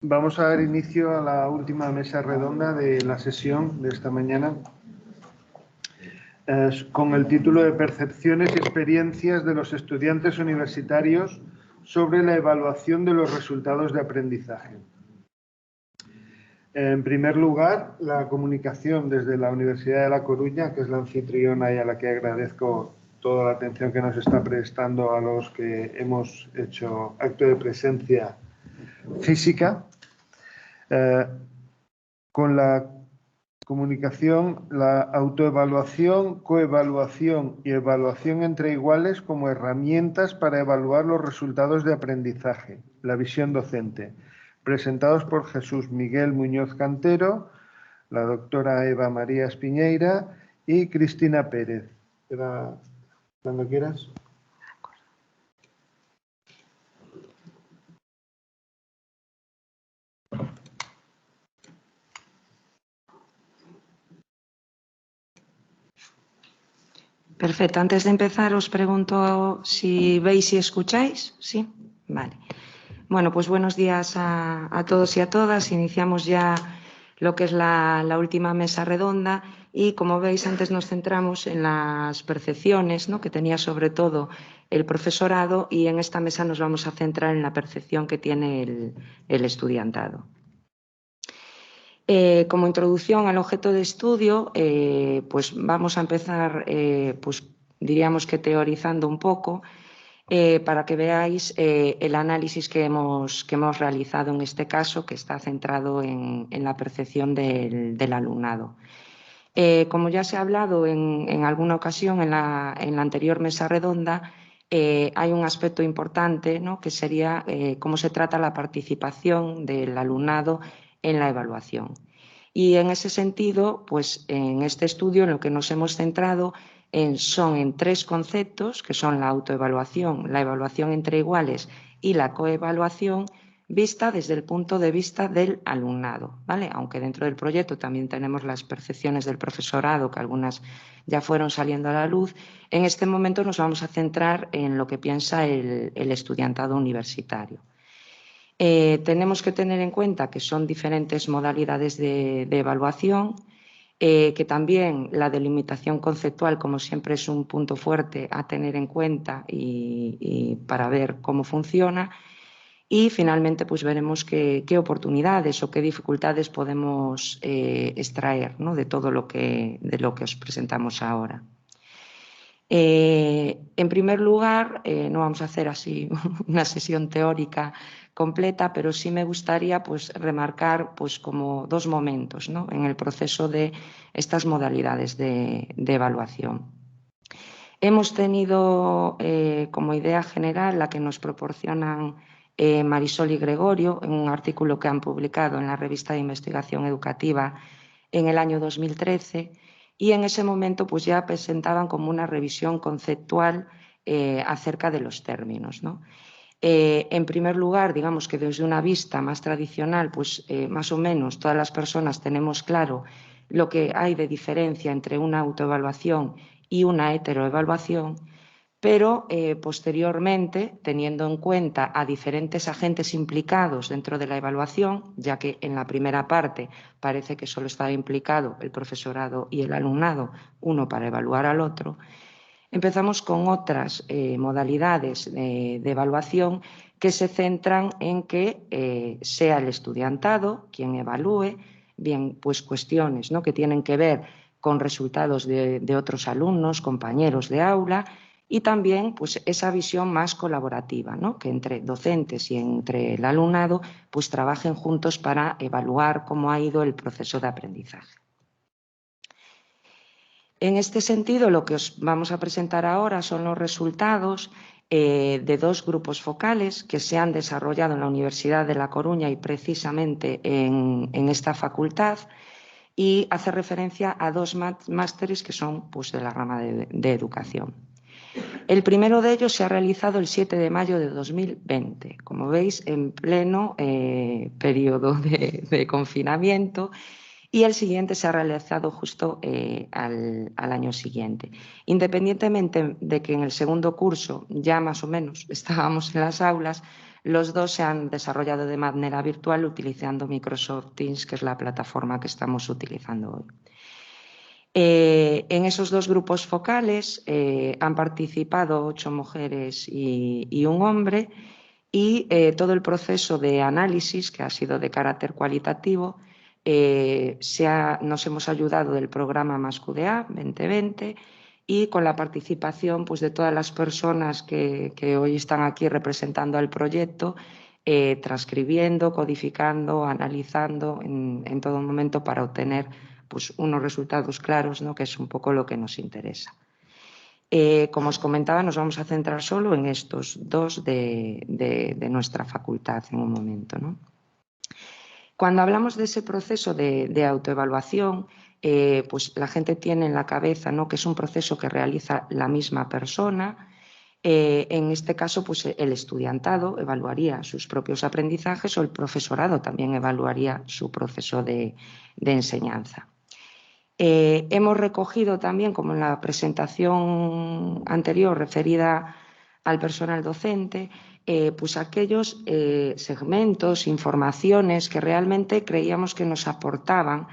Vamos a dar inicio a la última mesa redonda de la sesión de esta mañana con el título de Percepciones y experiencias de los estudiantes universitarios sobre la evaluación de los resultados de aprendizaje. En primer lugar, la comunicación desde la Universidad de La Coruña, que es la anfitriona y a la que agradezco toda la atención que nos está prestando a los que hemos hecho acto de presencia física. Con la comunicación, la autoevaluación, coevaluación y evaluación entre iguales como herramientas para evaluar los resultados de aprendizaje, la visión docente, presentados por Jesús Miguel Muñoz Cantero, la doctora Eva María Espiñeira y Cristina Pérez. Eva, cuando quieras. Perfecto. Antes de empezar, os pregunto si veis y escucháis. ¿Sí? Vale. Bueno, pues buenos días a todos y a todas. Iniciamos ya lo que es la última mesa redonda y, como veis, antes nos centramos en las percepciones, ¿no?, que tenía sobre todo el profesorado, y en esta mesa nos vamos a centrar en la percepción que tiene el estudiantado. Como introducción al objeto de estudio, pues vamos a empezar, pues diríamos que teorizando un poco, para que veáis el análisis que hemos realizado en este caso, que está centrado en la percepción del alumnado. Como ya se ha hablado en alguna ocasión en la anterior mesa redonda, hay un aspecto importante, ¿no?, que sería cómo se trata la participación del alumnado en la evaluación. Y en ese sentido, pues en este estudio en lo que nos hemos centrado son en tres conceptos, que son la autoevaluación, la evaluación entre iguales y la coevaluación, vista desde el punto de vista del alumnado, ¿vale? Aunque dentro del proyecto también tenemos las percepciones del profesorado, que algunas ya fueron saliendo a la luz. En este momento nos vamos a centrar en lo que piensa el estudiantado universitario. Tenemos que tener en cuenta que son diferentes modalidades de evaluación, que también la delimitación conceptual, como siempre, es un punto fuerte a tener en cuenta y para ver cómo funciona. Y finalmente, pues veremos qué oportunidades o qué dificultades podemos extraer, ¿no?, de todo lo que os presentamos ahora. En primer lugar, no vamos a hacer así una sesión teórica completa, pero sí me gustaría pues remarcar pues como dos momentos, ¿no?, en el proceso de estas modalidades de evaluación. Hemos tenido como idea general la que nos proporcionan Marisol y Gregorio en un artículo que han publicado en la revista de investigación educativa en el año 2013, y en ese momento pues ya presentaban como una revisión conceptual acerca de los términos, ¿no? En primer lugar, digamos que desde una vista más tradicional, pues más o menos todas las personas tenemos claro lo que hay de diferencia entre una autoevaluación y una heteroevaluación, pero posteriormente, teniendo en cuenta a diferentes agentes implicados dentro de la evaluación, ya que en la primera parte parece que solo estaba implicado el profesorado y el alumnado, uno para evaluar al otro, empezamos con otras modalidades de evaluación que se centran en que sea el estudiantado quien evalúe, bien pues cuestiones, ¿no?, que tienen que ver con resultados de otros alumnos, compañeros de aula, y también pues esa visión más colaborativa, ¿no?, que entre docentes y entre el alumnado pues trabajen juntos para evaluar cómo ha ido el proceso de aprendizaje. En este sentido, lo que os vamos a presentar ahora son los resultados de dos grupos focales que se han desarrollado en la Universidad de La Coruña y precisamente en esta facultad, y hace referencia a dos másteres que son pues, de la rama de educación. El primero de ellos se ha realizado el 7 de mayo de 2020, como veis, en pleno periodo de confinamiento, y el siguiente se ha realizado justo al año siguiente. Independientemente de que en el segundo curso ya más o menos estábamos en las aulas, los dos se han desarrollado de manera virtual utilizando Microsoft Teams, que es la plataforma que estamos utilizando hoy. En esos dos grupos focales han participado 8 mujeres y un hombre, y todo el proceso de análisis, que ha sido de carácter cualitativo, nos hemos ayudado del programa MASCUDEA 2020 y con la participación pues, de todas las personas que hoy están aquí representando al proyecto, transcribiendo, codificando, analizando en todo momento para obtener pues, unos resultados claros, ¿no? Que es un poco lo que nos interesa. Como os comentaba, nos vamos a centrar solo en estos dos de nuestra facultad en un momento, ¿no? Cuando hablamos de ese proceso de autoevaluación, pues la gente tiene en la cabeza, ¿no?, que es un proceso que realiza la misma persona. En este caso, pues el estudiantado evaluaría sus propios aprendizajes o el profesorado también evaluaría su proceso de enseñanza. Hemos recogido también, como en la presentación anterior referida al personal docente, pues aquellos segmentos, informaciones que realmente creíamos que nos aportaban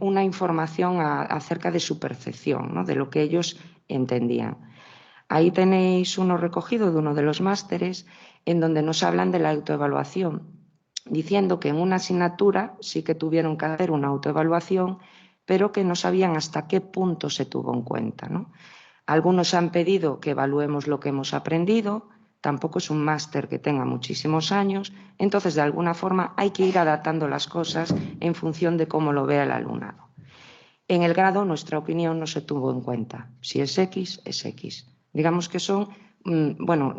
una información acerca de su percepción, ¿no?, de lo que ellos entendían. Ahí tenéis uno recogido de uno de los másteres en donde nos hablan de la autoevaluación, diciendo que en una asignatura sí que tuvieron que hacer una autoevaluación, pero que no sabían hasta qué punto se tuvo en cuenta, ¿no? Algunos han pedido que evaluemos lo que hemos aprendido, tampoco es un máster que tenga muchísimos años, entonces de alguna forma hay que ir adaptando las cosas en función de cómo lo vea el alumnado. En el grado, nuestra opinión no se tuvo en cuenta. Si es X, es X. Digamos que son, bueno,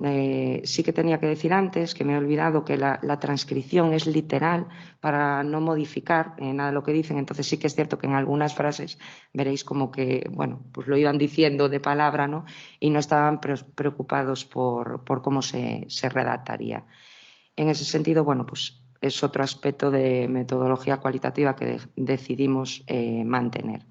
sí que tenía que decir antes, que me he olvidado que la transcripción es literal para no modificar nada de lo que dicen. Entonces sí que es cierto que en algunas frases veréis como que, bueno, pues lo iban diciendo de palabra, ¿no?, y no estaban preocupados por cómo se redactaría. En ese sentido, bueno, pues es otro aspecto de metodología cualitativa que decidimos mantener.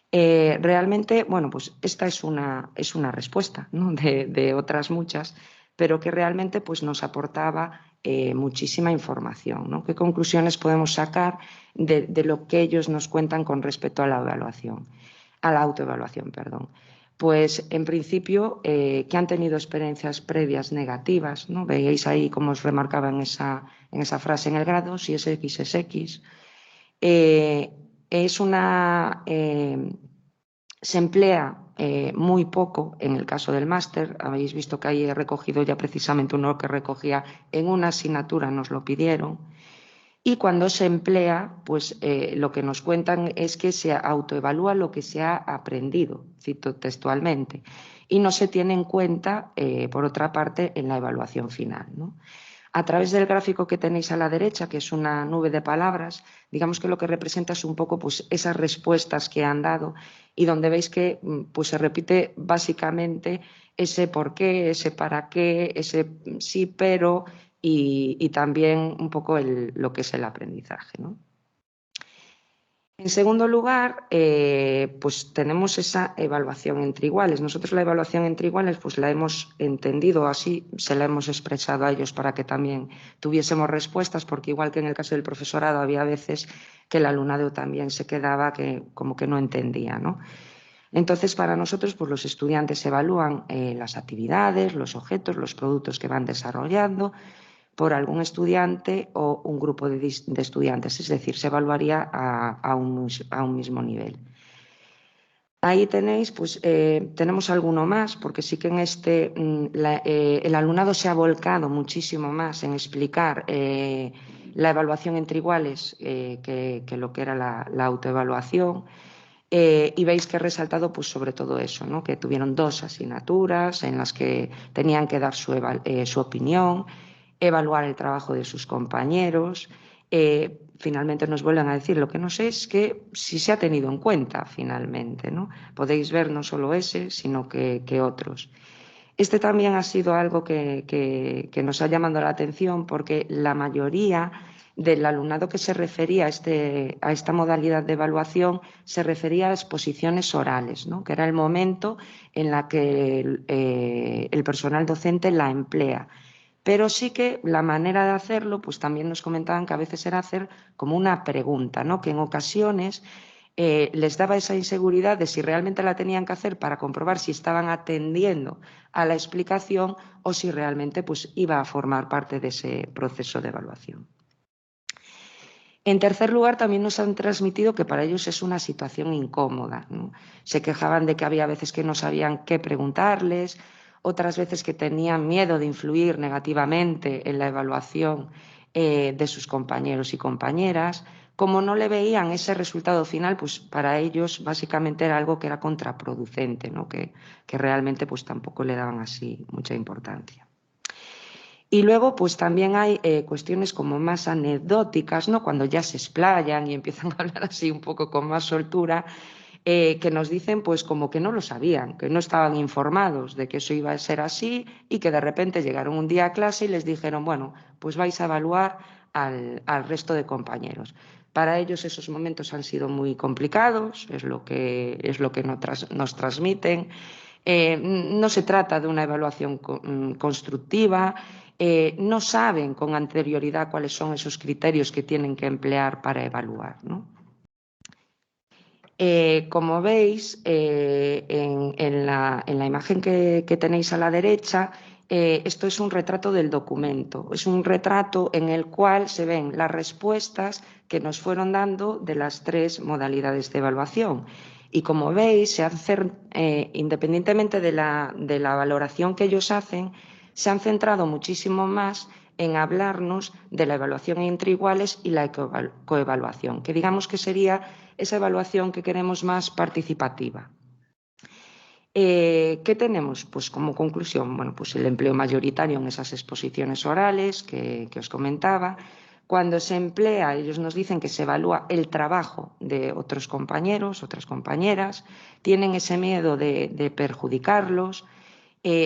Realmente, bueno, pues esta es una respuesta, ¿no?, de otras muchas, pero que realmente pues, nos aportaba muchísima información, ¿no? ¿Qué conclusiones podemos sacar de lo que ellos nos cuentan con respecto a la evaluación, a la autoevaluación, perdón? Pues en principio que han tenido experiencias previas negativas, ¿no? Veis ahí como os remarcaba en esa frase en el grado, si es X es X. Se emplea muy poco en el caso del máster. Habéis visto que ahí he recogido ya precisamente uno que recogía en una asignatura, nos lo pidieron. Y cuando se emplea, pues lo que nos cuentan es que se autoevalúa lo que se ha aprendido, cito textualmente, y no se tiene en cuenta, por otra parte, en la evaluación final, ¿no? A través del gráfico que tenéis a la derecha, que es una nube de palabras, digamos que lo que representa es un poco pues, esas respuestas que han dado y donde veis que pues, se repite básicamente ese por qué, ese para qué, ese sí, pero y también un poco lo que es el aprendizaje, ¿no? En segundo lugar, pues tenemos esa evaluación entre iguales. Nosotros la evaluación entre iguales pues la hemos entendido así, se la hemos expresado a ellos para que también tuviésemos respuestas, porque igual que en el caso del profesorado había veces que el alumnado también se quedaba que como que no entendía, ¿no? Entonces, para nosotros, pues los estudiantes evalúan las actividades, los objetos, los productos que van desarrollando por algún estudiante o un grupo de estudiantes, es decir, se evaluaría a un mismo nivel. Ahí tenéis, pues tenemos alguno más, porque sí que en el alumnado se ha volcado muchísimo más en explicar la evaluación entre iguales que lo que era la autoevaluación. Y veis que he resaltado pues, sobre todo eso, ¿no?, que tuvieron 2 asignaturas en las que tenían que dar su opinión, evaluar el trabajo de sus compañeros. Finalmente nos vuelven a decir, lo que no sé es que si se ha tenido en cuenta finalmente, ¿no? Podéis ver no solo ese, sino que otros. Este también ha sido algo que nos ha llamado la atención porque la mayoría del alumnado que se refería a esta modalidad de evaluación se refería a las exposiciones orales, ¿no? Que era el momento en la que el personal docente la emplea. Pero sí que la manera de hacerlo, pues también nos comentaban que a veces era hacer como una pregunta, ¿no? Que en ocasiones les daba esa inseguridad de si realmente la tenían que hacer para comprobar si estaban atendiendo a la explicación o si realmente pues, iba a formar parte de ese proceso de evaluación. En tercer lugar, también nos han transmitido que para ellos es una situación incómoda, ¿no? Se quejaban de que había veces que no sabían qué preguntarles, otras veces que tenían miedo de influir negativamente en la evaluación de sus compañeros y compañeras. Como no le veían ese resultado final, pues para ellos básicamente era algo que era contraproducente, ¿no? que realmente pues tampoco le daban así mucha importancia. Y luego, pues también hay cuestiones como más anecdóticas, ¿no? Cuando ya se explayan y empiezan a hablar así un poco con más soltura, que nos dicen pues como que no lo sabían, que no estaban informados de que eso iba a ser así y que de repente llegaron un día a clase y les dijeron, bueno, pues vais a evaluar al resto de compañeros. Para ellos esos momentos han sido muy complicados, es lo que nos transmiten. No se trata de una evaluación constructiva, no saben con anterioridad cuáles son esos criterios que tienen que emplear para evaluar, ¿no? Como veis, en la imagen que tenéis a la derecha, esto es un retrato del documento. Es un retrato en el cual se ven las respuestas que nos fueron dando de las 3 modalidades de evaluación. Y como veis, independientemente de la valoración que ellos hacen, se han centrado muchísimo más en hablarnos de la evaluación entre iguales y la coevaluación, que digamos que sería esa evaluación que queremos más participativa. ¿Qué tenemos? Pues como conclusión, bueno, pues el empleo mayoritario en esas exposiciones orales que os comentaba. Cuando se emplea, ellos nos dicen que se evalúa el trabajo de otros compañeros, otras compañeras, tienen ese miedo de perjudicarlos.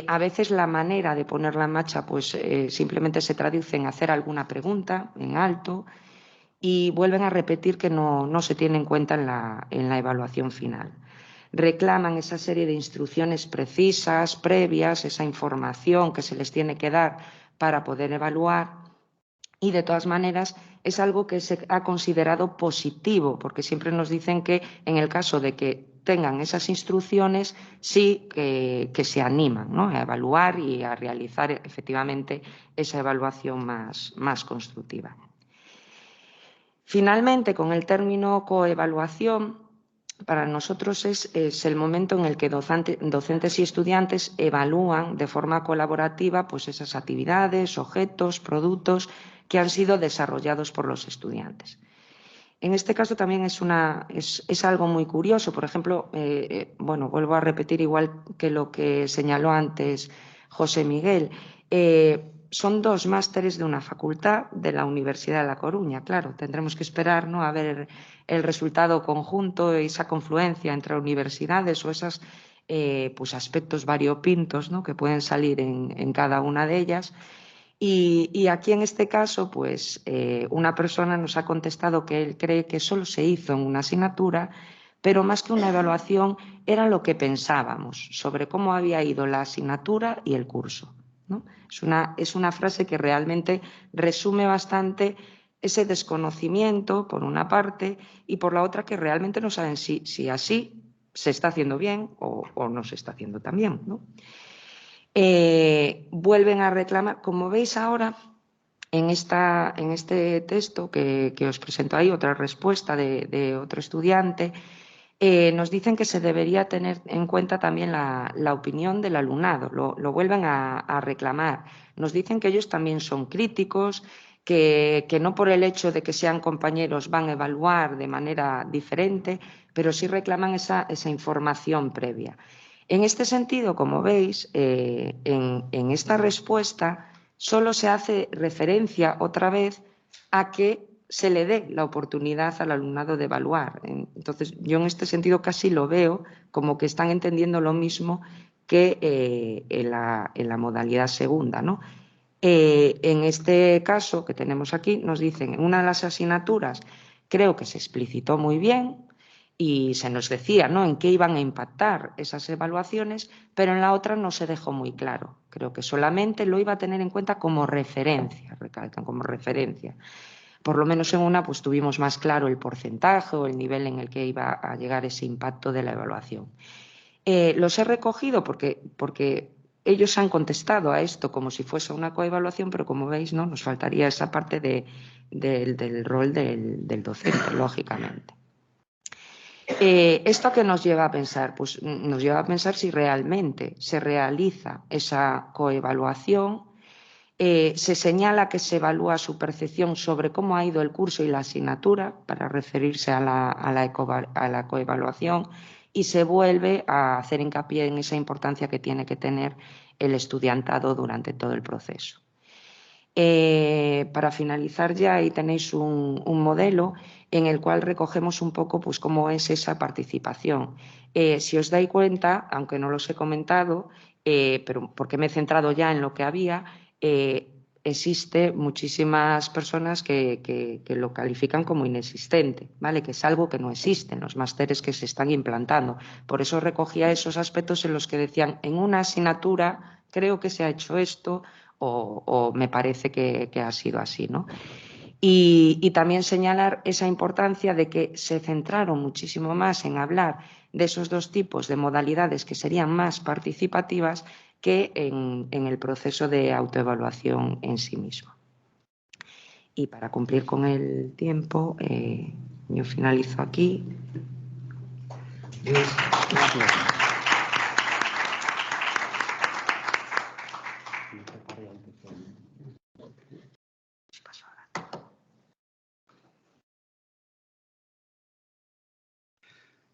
A veces la manera de ponerla en marcha pues, simplemente se traduce en hacer alguna pregunta en alto y vuelven a repetir que no se tiene en cuenta en la evaluación final. Reclaman esa serie de instrucciones precisas, previas, esa información que se les tiene que dar para poder evaluar y de todas maneras es algo que se ha considerado positivo porque siempre nos dicen que en el caso de que tengan esas instrucciones sí que se animan, ¿no? A evaluar y a realizar efectivamente esa evaluación más constructiva. Finalmente, con el término coevaluación, para nosotros es el momento en el que docentes y estudiantes evalúan de forma colaborativa pues esas actividades, objetos, productos que han sido desarrollados por los estudiantes. En este caso también es algo muy curioso. Por ejemplo, bueno, vuelvo a repetir igual que lo que señaló antes José Miguel. Son 2 másteres de una facultad de la Universidad de La Coruña. Claro, tendremos que esperar, ¿no?, a ver el resultado conjunto, esa confluencia entre universidades o esos pues aspectos variopintos, ¿no?, que pueden salir en cada una de ellas. Y aquí en este caso, pues una persona nos ha contestado que él cree que solo se hizo en una asignatura, pero más que una evaluación era lo que pensábamos sobre cómo había ido la asignatura y el curso, ¿no? Es una frase que realmente resume bastante ese desconocimiento, por una parte, y por la otra que realmente no saben si así se está haciendo bien o no se está haciendo tan bien, ¿no? Vuelven a reclamar, como veis ahora en este texto que os presento ahí, otra respuesta de otro estudiante, nos dicen que se debería tener en cuenta también la opinión del alumnado, lo vuelven a reclamar. Nos dicen que ellos también son críticos, que no por el hecho de que sean compañeros van a evaluar de manera diferente, pero sí reclaman esa información previa. En este sentido, como veis, en esta respuesta solo se hace referencia otra vez a que se le dé la oportunidad al alumnado de evaluar. Entonces, yo en este sentido casi lo veo como que están entendiendo lo mismo que en la modalidad segunda, ¿no? En este caso que tenemos aquí nos dicen, en una de las asignaturas creo que se explicitó muy bien y se nos decía, ¿no?, en qué iban a impactar esas evaluaciones, pero en la otra no se dejó muy claro. Creo que solamente lo iba a tener en cuenta como referencia, recalcan, como referencia. Por lo menos en una pues tuvimos más claro el porcentaje o el nivel en el que iba a llegar ese impacto de la evaluación. Los he recogido porque ellos han contestado a esto como si fuese una coevaluación, pero como veis, ¿no?, nos faltaría esa parte del rol del docente, lógicamente. ¿Esto qué nos lleva a pensar? Pues nos lleva a pensar si realmente se realiza esa coevaluación. Se señala que se evalúa su percepción sobre cómo ha ido el curso y la asignatura para referirse a la coevaluación, y se vuelve a hacer hincapié en esa importancia que tiene que tener el estudiantado durante todo el proceso. Para finalizar ya, ahí tenéis un modelo en el cual recogemos un poco pues, cómo es esa participación. Si os dais cuenta, aunque no los he comentado, pero porque me he centrado ya en lo que había, existe muchísimas personas que lo califican como inexistente, ¿vale?, que es algo que no existe en los másteres que se están implantando. Por eso recogía esos aspectos en los que decían, en una asignatura creo que se ha hecho esto, o me parece que ha sido así, ¿no? Y también señalar esa importancia de que se centraron muchísimo más en hablar de esos dos tipos de modalidades que serían más participativas que en el proceso de autoevaluación en sí mismo. Y para cumplir con el tiempo, yo finalizo aquí. Gracias.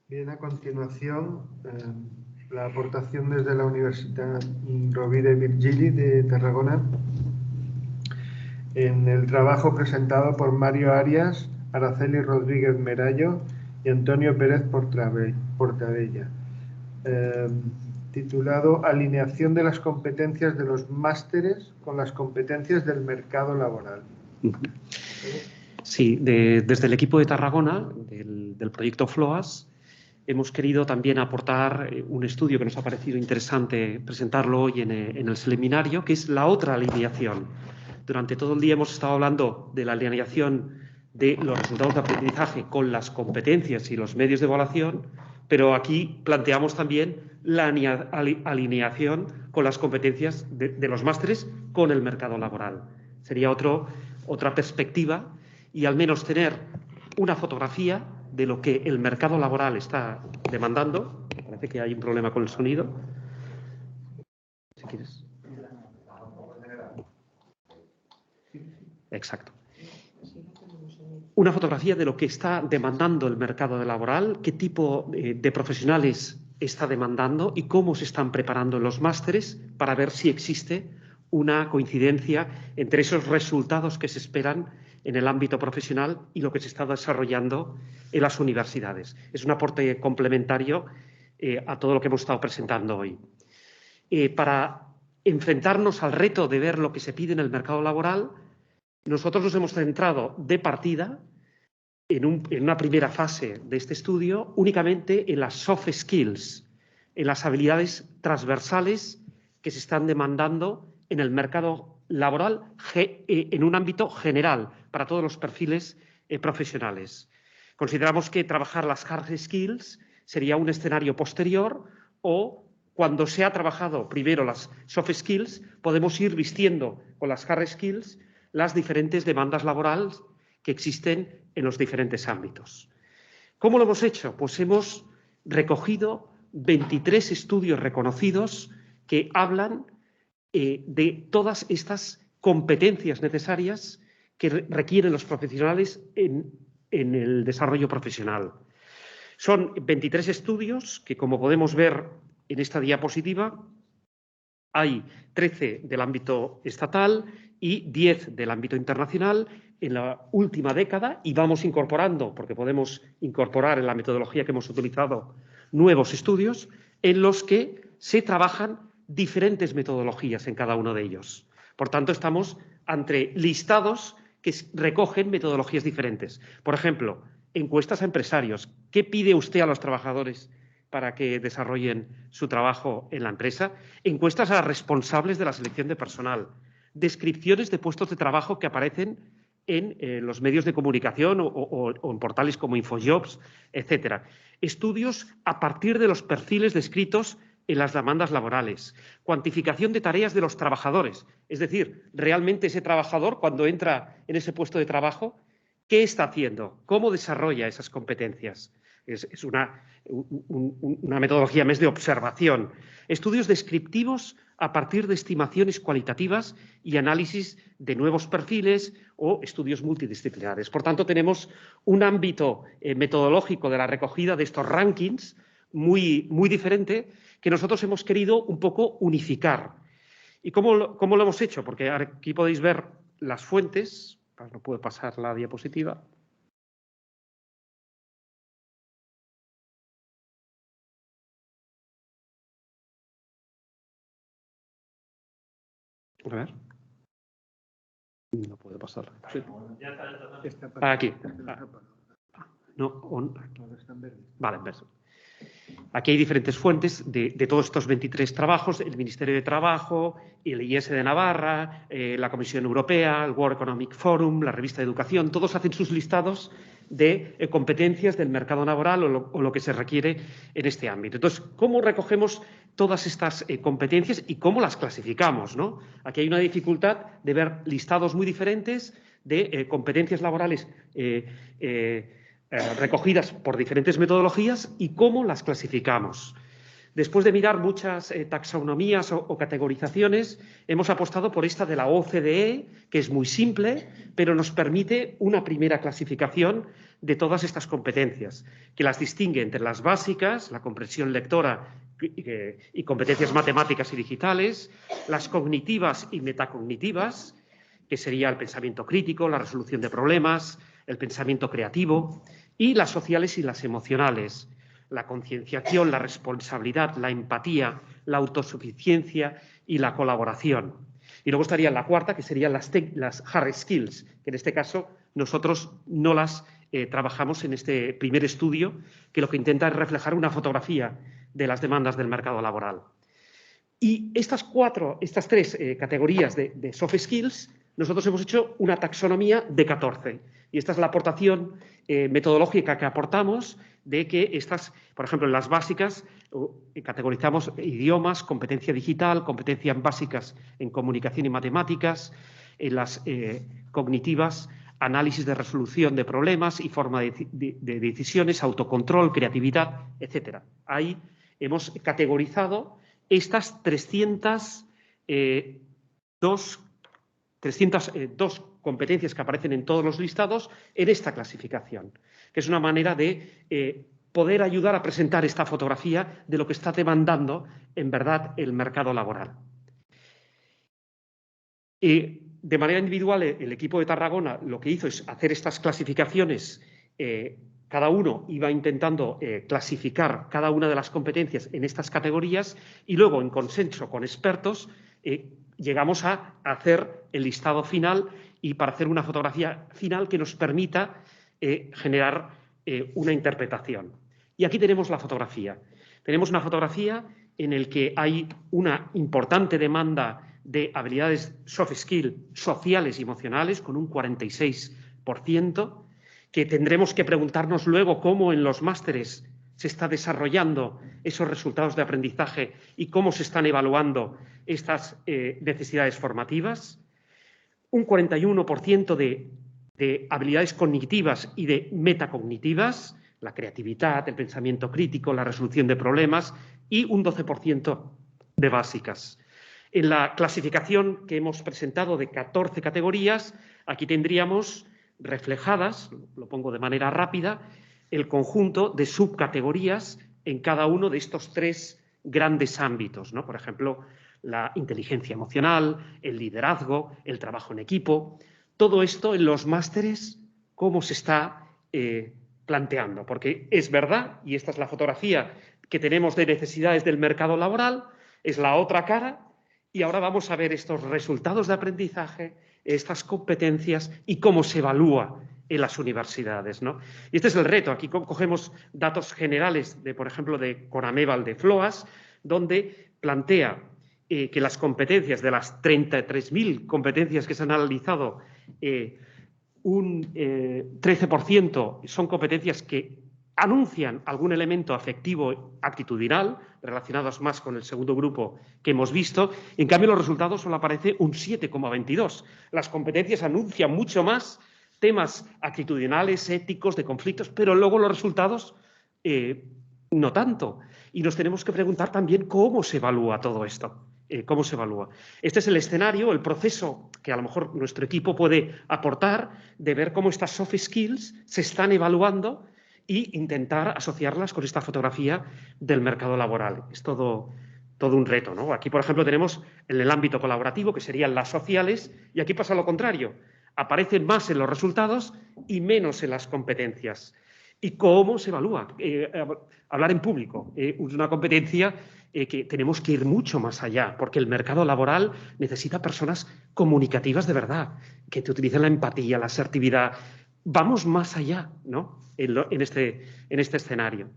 Bien, a continuación, la aportación desde la Universitat Rovira i Virgili de Tarragona en el trabajo presentado por Mario Arias, Araceli Rodríguez Merallo y Antonio Pérez Portabella, titulado Alineación de las competencias de los másteres con las competencias del mercado laboral. Sí, desde el equipo de Tarragona, del proyecto FLOAS, hemos querido también aportar un estudio que nos ha parecido interesante presentarlo hoy en el seminario, que es la otra alineación. Durante todo el día hemos estado hablando de la alineación de los resultados de aprendizaje con las competencias y los medios de evaluación, pero aquí planteamos también la alineación con las competencias de los másteres con el mercado laboral. Sería otra perspectiva, y al menos tener una fotografía de lo que el mercado laboral está demandando. Me parece que hay un problema con el sonido. Si quieres. Exacto. Una fotografía de lo que está demandando el mercado laboral, qué tipo de profesionales está demandando y cómo se están preparando los másteres, para ver si existe una coincidencia entre esos resultados que se esperan en el ámbito profesional y lo que se está desarrollando en las universidades. Es un aporte complementario a todo lo que hemos estado presentando hoy. Para enfrentarnos al reto de ver lo que se pide en el mercado laboral, nosotros nos hemos centrado de partida en una primera fase de este estudio únicamente en las soft skills, en las habilidades transversales que se están demandando en el mercado laboral en un ámbito general para todos los perfiles profesionales. Consideramos que trabajar las hard skills sería un escenario posterior, o cuando se ha trabajado primero las soft skills, podemos ir vistiendo con las hard skills las diferentes demandas laborales que existen en los diferentes ámbitos. ¿Cómo lo hemos hecho? Pues hemos recogido 23 estudios reconocidos que hablan de todas estas competencias necesarias que requieren los profesionales en el desarrollo profesional. Son 23 estudios que, como podemos ver en esta diapositiva, hay 13 del ámbito estatal y 10 del ámbito internacional en la última década, y vamos incorporando, porque podemos incorporar en la metodología que hemos utilizado, nuevos estudios en los que se trabajan diferentes metodologías en cada uno de ellos. Por tanto, estamos ante listados que recogen metodologías diferentes. Por ejemplo, encuestas a empresarios. ¿Qué pide usted a los trabajadores para que desarrollen su trabajo en la empresa? Encuestas a responsables de la selección de personal. Descripciones de puestos de trabajo que aparecen en los medios de comunicación o en portales como Infojobs, etcétera. Estudios a partir de los perfiles descritos en las demandas laborales. Cuantificación de tareas de los trabajadores. Es decir, realmente ese trabajador, cuando entra en ese puesto de trabajo, ¿qué está haciendo? ¿Cómo desarrolla esas competencias? Es una metodología más de observación. Estudios descriptivos a partir de estimaciones cualitativas y análisis de nuevos perfiles o estudios multidisciplinares. Por tanto, tenemos un ámbito metodológico de la recogida de estos rankings muy diferente que nosotros hemos querido un poco unificar. ¿Y cómo lo hemos hecho? Porque aquí podéis ver las fuentes. No puedo pasar la diapositiva. A ver. No puedo pasar. Sí. Aquí. No, vale, en verso. Aquí hay diferentes fuentes de todos estos 23 trabajos, el Ministerio de Trabajo, el IES de Navarra, la Comisión Europea, el World Economic Forum, la revista de Educación, todos hacen sus listados de competencias del mercado laboral o lo que se requiere en este ámbito. Entonces, ¿cómo recogemos todas estas competencias y cómo las clasificamos, ¿no? Aquí hay una dificultad de ver listados muy diferentes de competencias laborales recogidas por diferentes metodologías y cómo las clasificamos. Después de mirar muchas taxonomías o categorizaciones, hemos apostado por esta de la OCDE, que es muy simple, pero nos permite una primera clasificación de todas estas competencias, que las distingue entre las básicas, la comprensión lectora y competencias matemáticas y digitales, las cognitivas y metacognitivas, que sería el pensamiento crítico, la resolución de problemas, el pensamiento creativo, y las sociales y las emocionales, la concienciación, la responsabilidad, la empatía, la autosuficiencia y la colaboración. Y luego estaría la cuarta, que serían las hard skills, que en este caso nosotros no las trabajamos en este primer estudio, que lo que intenta es reflejar una fotografía de las demandas del mercado laboral. Y estas tres categorías de soft skills, nosotros hemos hecho una taxonomía de 14. Y esta es la aportación metodológica que aportamos de que estas, por ejemplo, en las básicas categorizamos idiomas, competencia digital, competencias básicas en comunicación y matemáticas, en las cognitivas, análisis de resolución de problemas y forma de decisiones, autocontrol, creatividad, etc. Ahí hemos categorizado estas 302 competencias que aparecen en todos los listados en esta clasificación, que es una manera de poder ayudar a presentar esta fotografía de lo que está demandando en verdad el mercado laboral. De manera individual, el equipo de Tarragona lo que hizo es hacer estas clasificaciones. Cada uno iba intentando clasificar cada una de las competencias en estas categorías y luego, en consenso con expertos, llegamos a hacer el listado final y para hacer una fotografía final que nos permita generar una interpretación. Y aquí tenemos la fotografía. Tenemos una fotografía en la que hay una importante demanda de habilidades soft skill sociales y emocionales, con un 46%, que tendremos que preguntarnos luego cómo en los másteres se está desarrollando esos resultados de aprendizaje y cómo se están evaluando estas necesidades formativas. Un 41% de habilidades cognitivas y de metacognitivas, la creatividad, el pensamiento crítico, la resolución de problemas, y un 12% de básicas. En la clasificación que hemos presentado de 14 categorías, aquí tendríamos reflejadas, lo pongo de manera rápida, el conjunto de subcategorías en cada uno de estos tres grandes ámbitos, ¿no? Por ejemplo, la inteligencia emocional, el liderazgo, el trabajo en equipo. Todo esto en los másteres, ¿cómo se está planteando? Porque es verdad, y esta es la fotografía que tenemos de necesidades del mercado laboral, es la otra cara, Y ahora vamos a ver estos resultados de aprendizaje, estas competencias y cómo se evalúa en las universidades, ¿no? Y este es el reto. Aquí cogemos datos generales, por ejemplo, de Conameval de FLOAS, donde plantea que las competencias, de las 33.000 competencias que se han analizado, un 13% son competencias que anuncian algún elemento afectivo actitudinal, relacionados más con el segundo grupo que hemos visto. En cambio, los resultados solo aparece un 7,22. Las competencias anuncian mucho más temas actitudinales, éticos, de conflictos, pero luego los resultados no tanto. Y nos tenemos que preguntar también cómo se evalúa todo esto. ¿Cómo se evalúa? Este es el escenario, el proceso que a lo mejor nuestro equipo puede aportar de ver cómo estas soft skills se están evaluando e intentar asociarlas con esta fotografía del mercado laboral. Es todo un reto, ¿no? Aquí, por ejemplo, tenemos en el ámbito colaborativo, que serían las sociales, y aquí pasa lo contrario. Aparecen más en los resultados y menos en las competencias. ¿Y cómo se evalúa? Hablar en público es una competencia que tenemos que ir mucho más allá, porque el mercado laboral necesita personas comunicativas de verdad, que te utilicen la empatía, la asertividad. Vamos más allá, ¿no? en este escenario.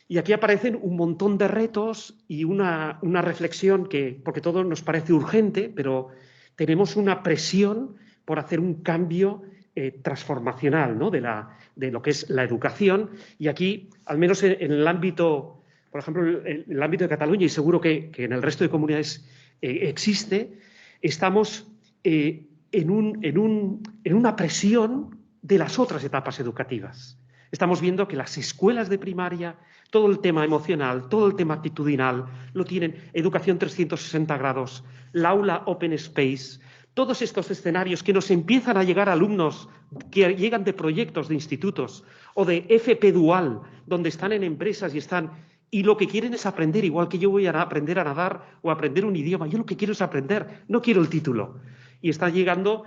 Y aquí aparecen un montón de retos y una reflexión porque todo nos parece urgente, pero tenemos una presión por hacer un cambio transformacional, ¿no? de lo que es la educación. Y aquí, al menos en el ámbito, por ejemplo, en el ámbito de Cataluña, y seguro que en el resto de comunidades existe, estamos en una presión de las otras etapas educativas. Estamos viendo que las escuelas de primaria, todo el tema emocional, todo el tema actitudinal, lo tienen, educación 360 grados, la aula open space, todos estos escenarios que nos empiezan a llegar alumnos que llegan de proyectos de institutos o de FP dual, donde están en empresas y lo que quieren es aprender, igual que yo voy a aprender a nadar o a aprender un idioma. Yo lo que quiero es aprender, no quiero el título. Y están llegando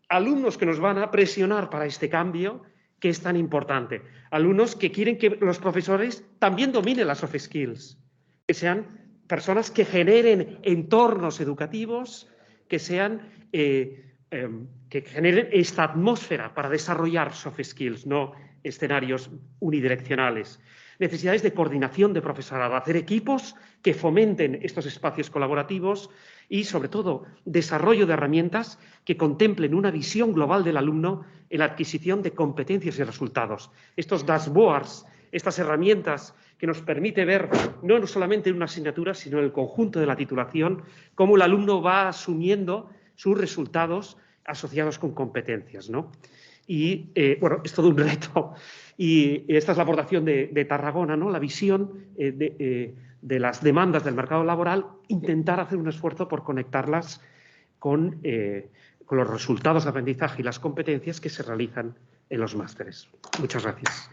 alumnos que nos van a presionar para este cambio que es tan importante. Alumnos que quieren que los profesores también dominen las soft skills, que sean personas que generen entornos educativos, que generen esta atmósfera para desarrollar soft skills, no escenarios unidireccionales. Necesidades de coordinación de profesorado, hacer equipos que fomenten estos espacios colaborativos y, sobre todo, desarrollo de herramientas que contemplen una visión global del alumno en la adquisición de competencias y resultados. Estos dashboards, estas herramientas que nos permite ver no solamente en una asignatura, sino en el conjunto de la titulación, cómo el alumno va asumiendo sus resultados asociados con competencias, ¿no? Y, bueno, es todo un reto. Y esta es la aportación de Tarragona, ¿no? La visión de las demandas del mercado laboral, intentar hacer un esfuerzo por conectarlas con los resultados de aprendizaje y las competencias que se realizan en los másteres. Muchas gracias.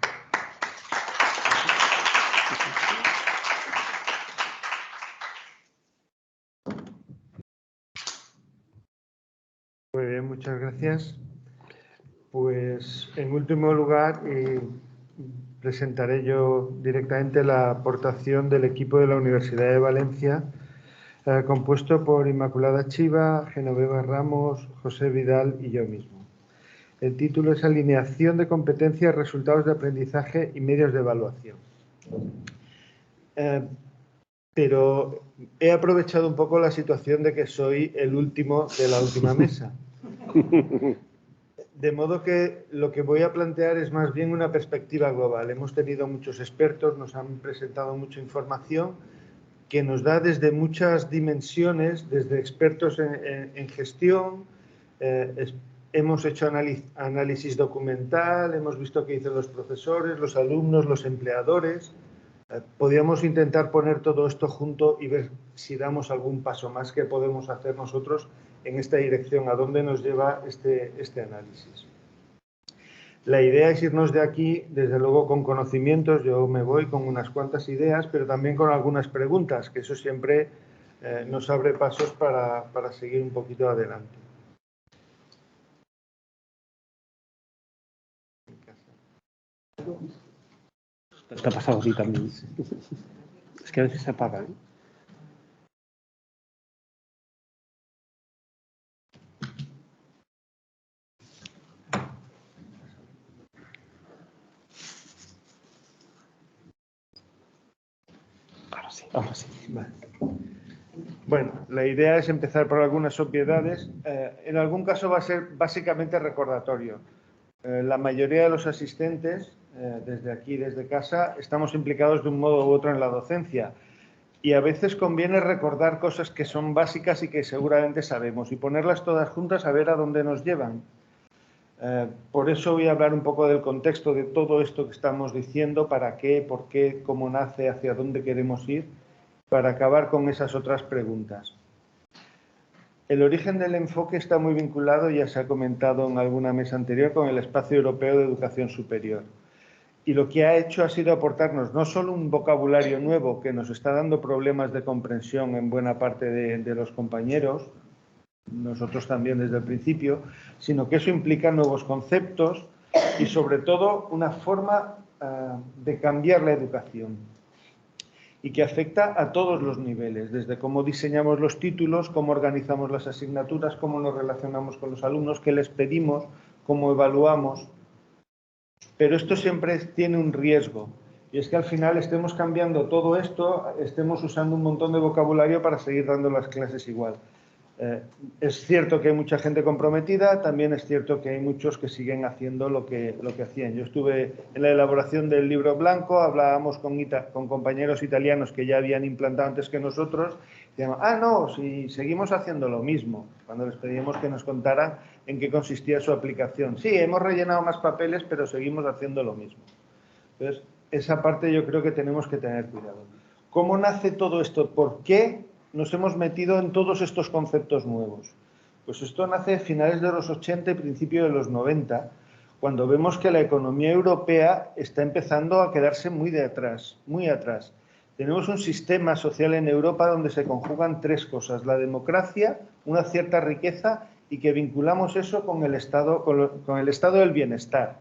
Muy bien, muchas gracias. Pues, en último lugar, presentaré yo directamente la aportación del equipo de la Universidad de Valencia, compuesto por Inmaculada Chiva, Genoveva Ramos, José Vidal y yo mismo. El título es Alineación de competencias, resultados de aprendizaje y medios de evaluación. Pero he aprovechado un poco la situación de que soy el último de la última mesa. De modo que lo que voy a plantear es más bien una perspectiva global. Hemos tenido muchos expertos, nos han presentado mucha información que nos da desde muchas dimensiones, desde expertos en gestión, hemos hecho análisis documental, hemos visto qué dicen los profesores, los alumnos, los empleadores. Podríamos intentar poner todo esto junto y ver si damos algún paso más que podemos hacer nosotros en esta dirección, a dónde nos lleva este análisis. La idea es irnos de aquí, desde luego, con conocimientos. Yo me voy con unas cuantas ideas, pero también con algunas preguntas, que eso siempre nos abre pasos para seguir un poquito adelante. Te ha pasado a ti también. Es que a veces se apaga, ¿eh? Ahora sí. Vale. Bueno, la idea es empezar por algunas obviedades. En algún caso va a ser básicamente recordatorio. La mayoría de los asistentes, desde aquí, desde casa, estamos implicados de un modo u otro en la docencia. Y a veces conviene recordar cosas que son básicas y que seguramente sabemos y ponerlas todas juntas a ver a dónde nos llevan. Por eso voy a hablar un poco del contexto de todo esto que estamos diciendo, para qué, por qué, cómo nace, hacia dónde queremos ir, para acabar con esas otras preguntas. El origen del enfoque está muy vinculado, ya se ha comentado en alguna mesa anterior, con el Espacio Europeo de Educación Superior. Y lo que ha hecho ha sido aportarnos no solo un vocabulario nuevo que nos está dando problemas de comprensión en buena parte de los compañeros, nosotros también desde el principio, sino que eso implica nuevos conceptos y sobre todo una forma de cambiar la educación y que afecta a todos los niveles, desde cómo diseñamos los títulos, cómo organizamos las asignaturas, cómo nos relacionamos con los alumnos, qué les pedimos, cómo evaluamos. Pero esto siempre tiene un riesgo, y es que al final estemos cambiando todo esto, estemos usando un montón de vocabulario para seguir dando las clases igual. Es cierto que hay mucha gente comprometida, también es cierto que hay muchos que siguen haciendo lo que hacían. Yo estuve en la elaboración del libro blanco, hablábamos con compañeros italianos que ya habían implantado antes que nosotros, y decían, no, si seguimos haciendo lo mismo, cuando les pedíamos que nos contaran en qué consistía su aplicación. Sí, hemos rellenado más papeles, pero seguimos haciendo lo mismo. Entonces, esa parte yo creo que tenemos que tener cuidado. ¿Cómo nace todo esto? ¿Por qué nos hemos metido en todos estos conceptos nuevos? Pues esto nace a finales de los 80 y principios de los 90, cuando vemos que la economía europea está empezando a quedarse muy atrás, muy atrás. Tenemos un sistema social en Europa donde se conjugan tres cosas: la democracia, una cierta riqueza y que vinculamos eso con el estado del bienestar.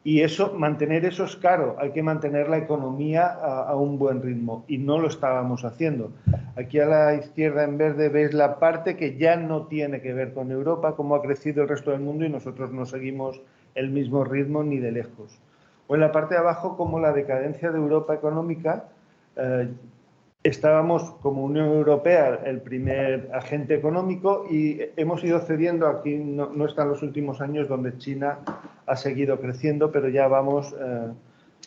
Y eso, mantener eso es caro, hay que mantener la economía a un buen ritmo y no lo estábamos haciendo. Aquí a la izquierda en verde veis la parte que ya no tiene que ver con Europa, cómo ha crecido el resto del mundo y nosotros no seguimos el mismo ritmo ni de lejos. O en la parte de abajo, como la decadencia de Europa económica, estábamos como Unión Europea el primer agente económico y hemos ido cediendo. Aquí no están los últimos años donde China ha seguido creciendo, pero ya vamos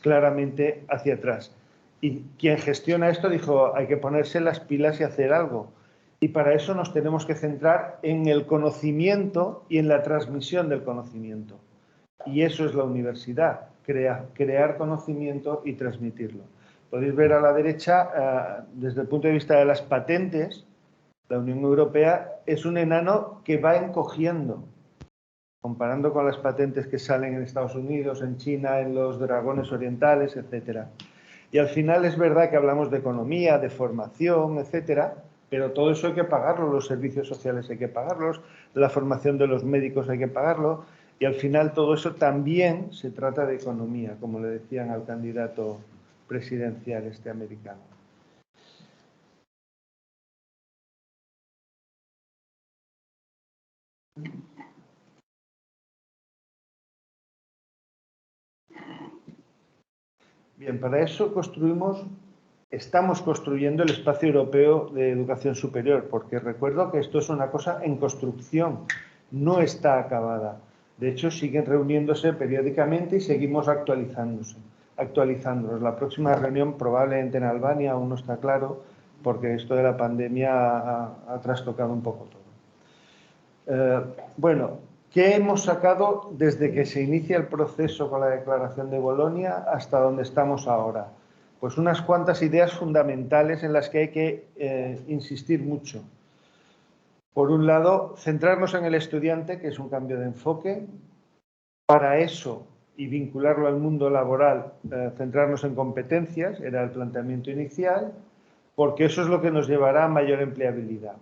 claramente hacia atrás. Y quien gestiona esto dijo, hay que ponerse las pilas y hacer algo. Y para eso nos tenemos que centrar en el conocimiento y en la transmisión del conocimiento. Y eso es la universidad, crear conocimiento y transmitirlo. Podéis ver a la derecha, desde el punto de vista de las patentes, la Unión Europea es un enano que va encogiendo, comparando con las patentes que salen en Estados Unidos, en China, en los dragones orientales, etcétera. Y al final es verdad que hablamos de economía, de formación, etcétera, pero todo eso hay que pagarlo, los servicios sociales hay que pagarlos, la formación de los médicos hay que pagarlo, y al final todo eso también se trata de economía, como le decían al candidato presidencial americano. Bien, para eso estamos construyendo el Espacio Europeo de Educación Superior, porque recuerdo que esto es una cosa en construcción, no está acabada. De hecho, siguen reuniéndose periódicamente y seguimos actualizándonos. La próxima reunión probablemente en Albania, aún no está claro, porque esto de la pandemia ha trastocado un poco todo. Bueno, ¿qué hemos sacado desde que se inicia el proceso con la Declaración de Bolonia hasta donde estamos ahora? Pues unas cuantas ideas fundamentales en las que hay que insistir mucho. Por un lado, centrarnos en el estudiante, que es un cambio de enfoque. Para eso, y vincularlo al mundo laboral, centrarnos en competencias, era el planteamiento inicial, porque eso es lo que nos llevará a mayor empleabilidad.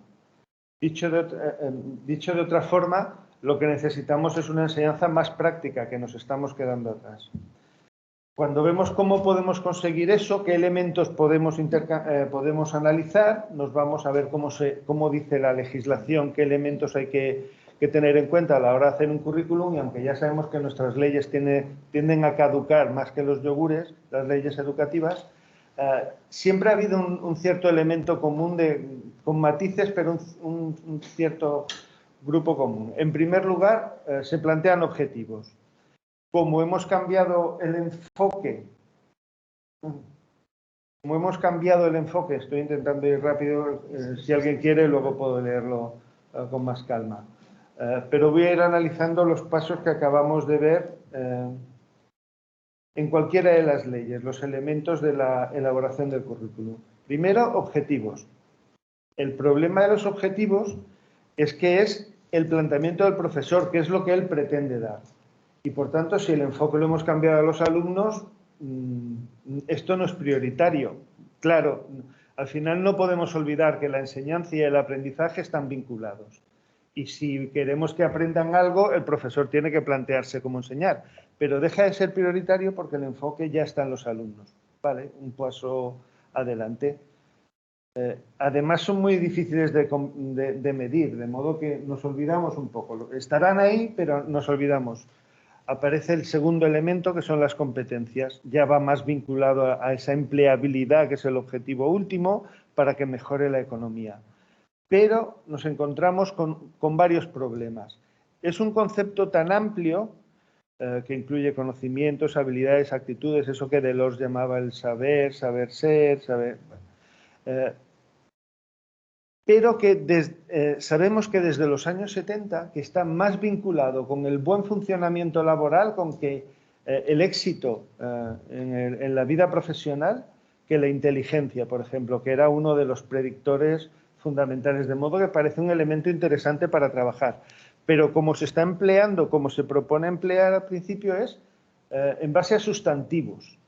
Dicho de otra forma, lo que necesitamos es una enseñanza más práctica, que nos estamos quedando atrás. Cuando vemos cómo podemos conseguir eso, qué elementos podemos analizar, nos vamos a ver cómo dice la legislación, qué elementos hay que tener en cuenta a la hora de hacer un currículum, y aunque ya sabemos que nuestras leyes tienden a caducar más que los yogures, las leyes educativas, siempre ha habido un cierto elemento común con matices, pero un cierto grupo común. En primer lugar, se plantean objetivos. Como hemos cambiado el enfoque, estoy intentando ir rápido, si alguien quiere luego puedo leerlo con más calma. Pero voy a ir analizando los pasos que acabamos de ver en cualquiera de las leyes, los elementos de la elaboración del currículum. Primero, objetivos. El problema de los objetivos es que es el planteamiento del profesor, que es lo que él pretende dar. Y por tanto, si el enfoque lo hemos cambiado a los alumnos, esto no es prioritario. Claro, al final no podemos olvidar que la enseñanza y el aprendizaje están vinculados. Y si queremos que aprendan algo, el profesor tiene que plantearse cómo enseñar. Pero deja de ser prioritario porque el enfoque ya está en los alumnos. ¿Vale? Un paso adelante. Además, son muy difíciles de medir, de modo que nos olvidamos un poco. Estarán ahí, pero nos olvidamos. Aparece el segundo elemento, que son las competencias. Ya va más vinculado a esa empleabilidad, que es el objetivo último, para que mejore la economía. Pero nos encontramos con varios problemas. Es un concepto tan amplio que incluye conocimientos, habilidades, actitudes, eso que Delors llamaba el saber, saber ser, saber... pero que sabemos que desde los años 70 que está más vinculado con el buen funcionamiento laboral, con que el éxito en la vida profesional, que la inteligencia, por ejemplo, que era uno de los predictores fundamentales, de modo que parece un elemento interesante para trabajar. Pero como se está empleando, como se propone emplear al principio, es en base a sustantivos.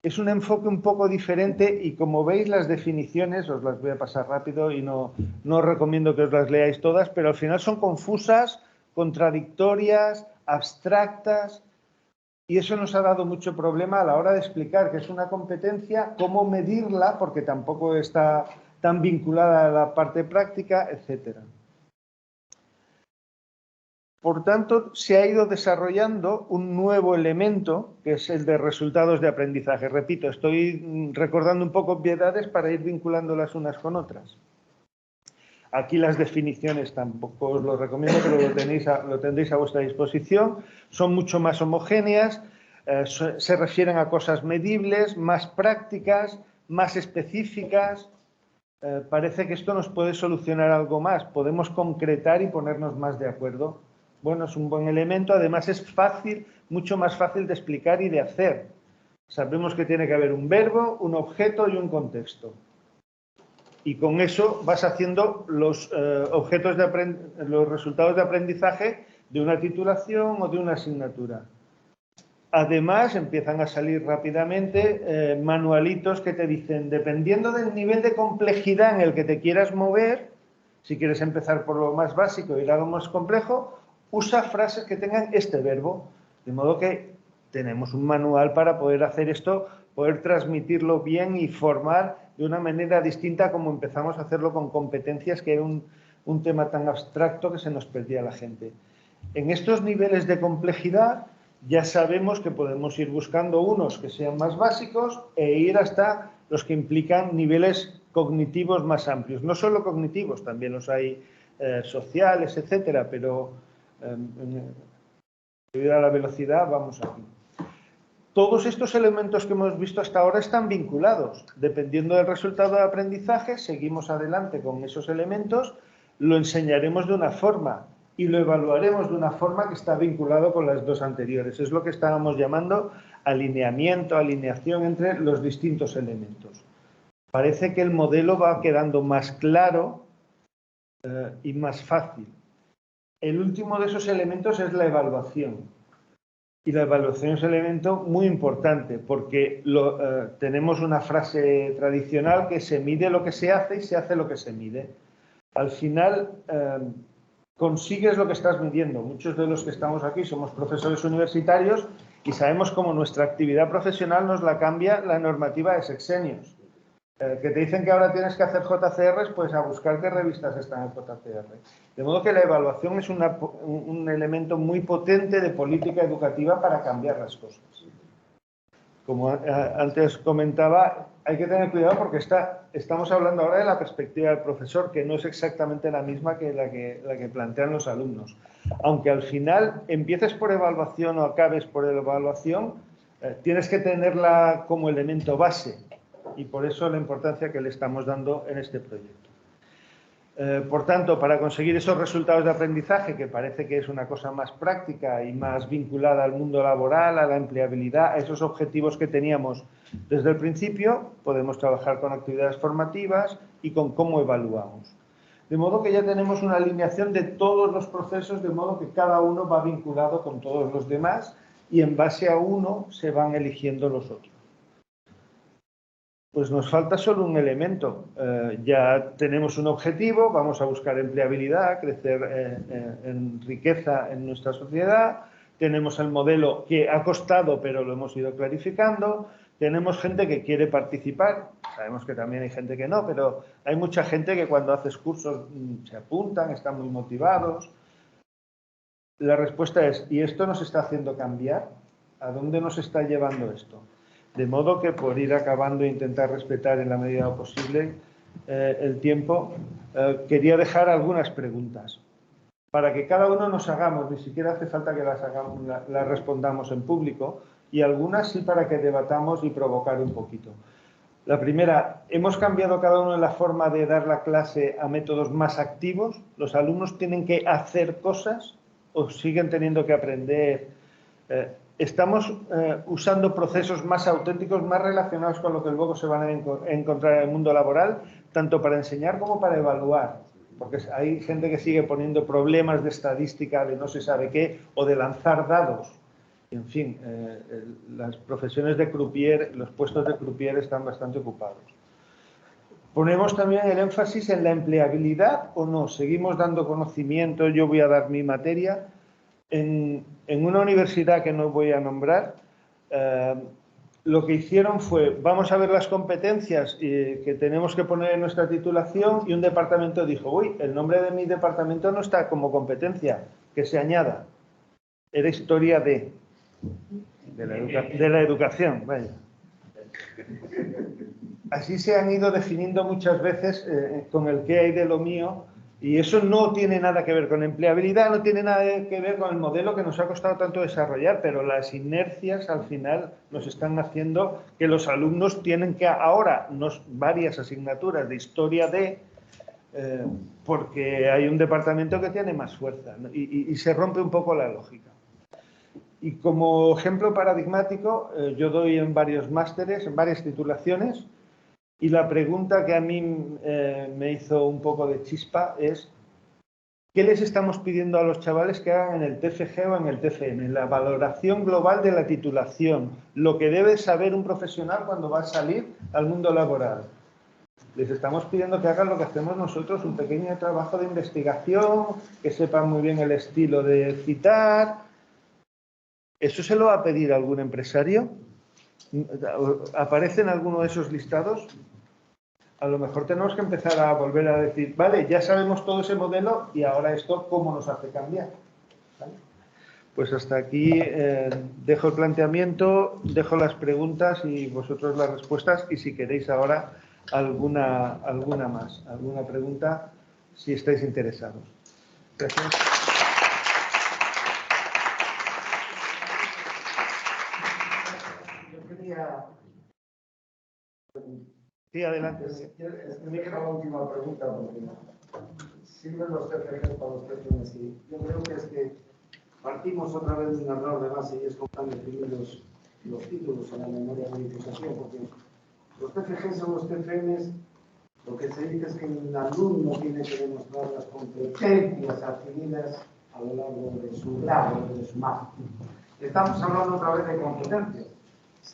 Es un enfoque un poco diferente y, como veis, las definiciones, os las voy a pasar rápido y no os recomiendo que os las leáis todas, pero al final son confusas, contradictorias, abstractas, y eso nos ha dado mucho problema a la hora de explicar qué es una competencia, cómo medirla, porque tampoco está tan vinculada a la parte práctica, etcétera. Por tanto, se ha ido desarrollando un nuevo elemento, que es el de resultados de aprendizaje. Repito, estoy recordando un poco obviedades para ir vinculándolas unas con otras. Aquí las definiciones tampoco os lo recomiendo, pero lo tendréis a vuestra disposición. Son mucho más homogéneas, se refieren a cosas medibles, más prácticas, más específicas. Parece que esto nos puede solucionar algo más. Podemos concretar y ponernos más de acuerdo. Bueno, es un buen elemento, además es fácil, mucho más fácil de explicar y de hacer. Sabemos que tiene que haber un verbo, un objeto y un contexto. Y con eso vas haciendo los resultados de aprendizaje de una titulación o de una asignatura. Además, empiezan a salir rápidamente manualitos que te dicen, dependiendo del nivel de complejidad en el que te quieras mover, si quieres empezar por lo más básico y ir a lo más complejo, usa frases que tengan este verbo, de modo que tenemos un manual para poder hacer esto, poder transmitirlo bien y formar de una manera distinta como empezamos a hacerlo con competencias, que era un tema tan abstracto que se nos perdía la gente. En estos niveles de complejidad ya sabemos que podemos ir buscando unos que sean más básicos e ir hasta los que implican niveles cognitivos más amplios. No solo cognitivos, también los hay sociales, etcétera, pero debido a la velocidad vamos aquí. Todos estos elementos que hemos visto hasta ahora están vinculados. Dependiendo del resultado de aprendizaje, seguimos adelante con esos elementos, lo enseñaremos de una forma y lo evaluaremos de una forma que está vinculado con las dos anteriores. Es lo que estábamos llamando alineamiento, alineación entre los distintos elementos. Parece que el modelo va quedando más claro y más fácil. El último de esos elementos es la evaluación. Y la evaluación es un elemento muy importante porque tenemos una frase tradicional que se mide lo que se hace y se hace lo que se mide. Al final consigues lo que estás midiendo. Muchos de los que estamos aquí somos profesores universitarios y sabemos cómo nuestra actividad profesional nos la cambia la normativa de sexenios. Que te dicen que ahora tienes que hacer JCRs, pues a buscar qué revistas están en JCR. De modo que la evaluación es un elemento muy potente de política educativa para cambiar las cosas. Como antes comentaba, hay que tener cuidado porque estamos hablando ahora de la perspectiva del profesor, que no es exactamente la misma que la que plantean los alumnos. Aunque al final empieces por evaluación o acabes por evaluación, tienes que tenerla como elemento base, y por eso la importancia que le estamos dando en este proyecto. Por tanto, para conseguir esos resultados de aprendizaje, que parece que es una cosa más práctica y más vinculada al mundo laboral, a la empleabilidad, a esos objetivos que teníamos desde el principio, podemos trabajar con actividades formativas y con cómo evaluamos. De modo que ya tenemos una alineación de todos los procesos, de modo que cada uno va vinculado con todos los demás y en base a uno se van eligiendo los otros. Pues nos falta solo un elemento. Ya tenemos un objetivo, vamos a buscar empleabilidad, crecer en riqueza en nuestra sociedad. Tenemos el modelo que ha costado, pero lo hemos ido clarificando. Tenemos gente que quiere participar. Sabemos que también hay gente que no, pero hay mucha gente que cuando haces cursos se apuntan, están muy motivados. La respuesta es, ¿y esto nos está haciendo cambiar? ¿A dónde nos está llevando esto? De modo que, por ir acabando e intentar respetar en la medida de lo posible el tiempo, quería dejar algunas preguntas para que cada uno nos hagamos, ni siquiera hace falta que las respondamos en público, y algunas sí para que debatamos y provocar un poquito. La primera, ¿hemos cambiado cada uno en la forma de dar la clase a métodos más activos? ¿Los alumnos tienen que hacer cosas o siguen teniendo que aprender? ¿Estamos usando procesos más auténticos, más relacionados con lo que luego se van a encontrar en el mundo laboral, tanto para enseñar como para evaluar? Porque hay gente que sigue poniendo problemas de estadística, de no se sabe qué, o de lanzar dados. En fin, las profesiones de croupier, los puestos de croupier están bastante ocupados. ¿Ponemos también el énfasis en la empleabilidad o no? ¿Seguimos dando conocimiento? Yo voy a dar mi materia. En una universidad que no voy a nombrar, lo que hicieron fue, vamos a ver las competencias que tenemos que poner en nuestra titulación, y un departamento dijo, uy, el nombre de mi departamento no está como competencia, que se añada. Era historia de la educación, vaya. Así se han ido definiendo muchas veces con el qué hay de lo mío, y eso no tiene nada que ver con empleabilidad, no tiene nada que ver con el modelo que nos ha costado tanto desarrollar, pero las inercias al final nos están haciendo que los alumnos tienen que ahora varias asignaturas de historia porque hay un departamento que tiene más fuerza, ¿no? y se rompe un poco la lógica. Y como ejemplo paradigmático, yo doy en varios másteres, en varias titulaciones, y la pregunta que a mí me hizo un poco de chispa es, ¿qué les estamos pidiendo a los chavales que hagan en el TFG o en el TFM? La valoración global de la titulación, lo que debe saber un profesional cuando va a salir al mundo laboral. Les estamos pidiendo que hagan lo que hacemos nosotros, un pequeño trabajo de investigación, que sepan muy bien el estilo de citar. ¿Eso se lo va a pedir a algún empresario? ¿Aparece en alguno de esos listados? A lo mejor tenemos que empezar a volver a decir, vale, ya sabemos todo ese modelo y ahora esto, ¿cómo nos hace cambiar? ¿Vale? Pues hasta aquí dejo el planteamiento, dejo las preguntas y vosotros las respuestas, y si queréis ahora alguna más, alguna pregunta, si estáis interesados. Gracias. Sí, adelante. Es que me queda la última pregunta, porque sirven los TFG para los TFMs. Yo creo que es que partimos otra vez de un error de base, y es como están definidos los títulos en la memoria de verificación, porque los TFG son los TFMs, lo que se dice es que el alumno tiene que demostrar las competencias adquiridas a lo largo de su grado, de su máster. Estamos hablando otra vez de competencias.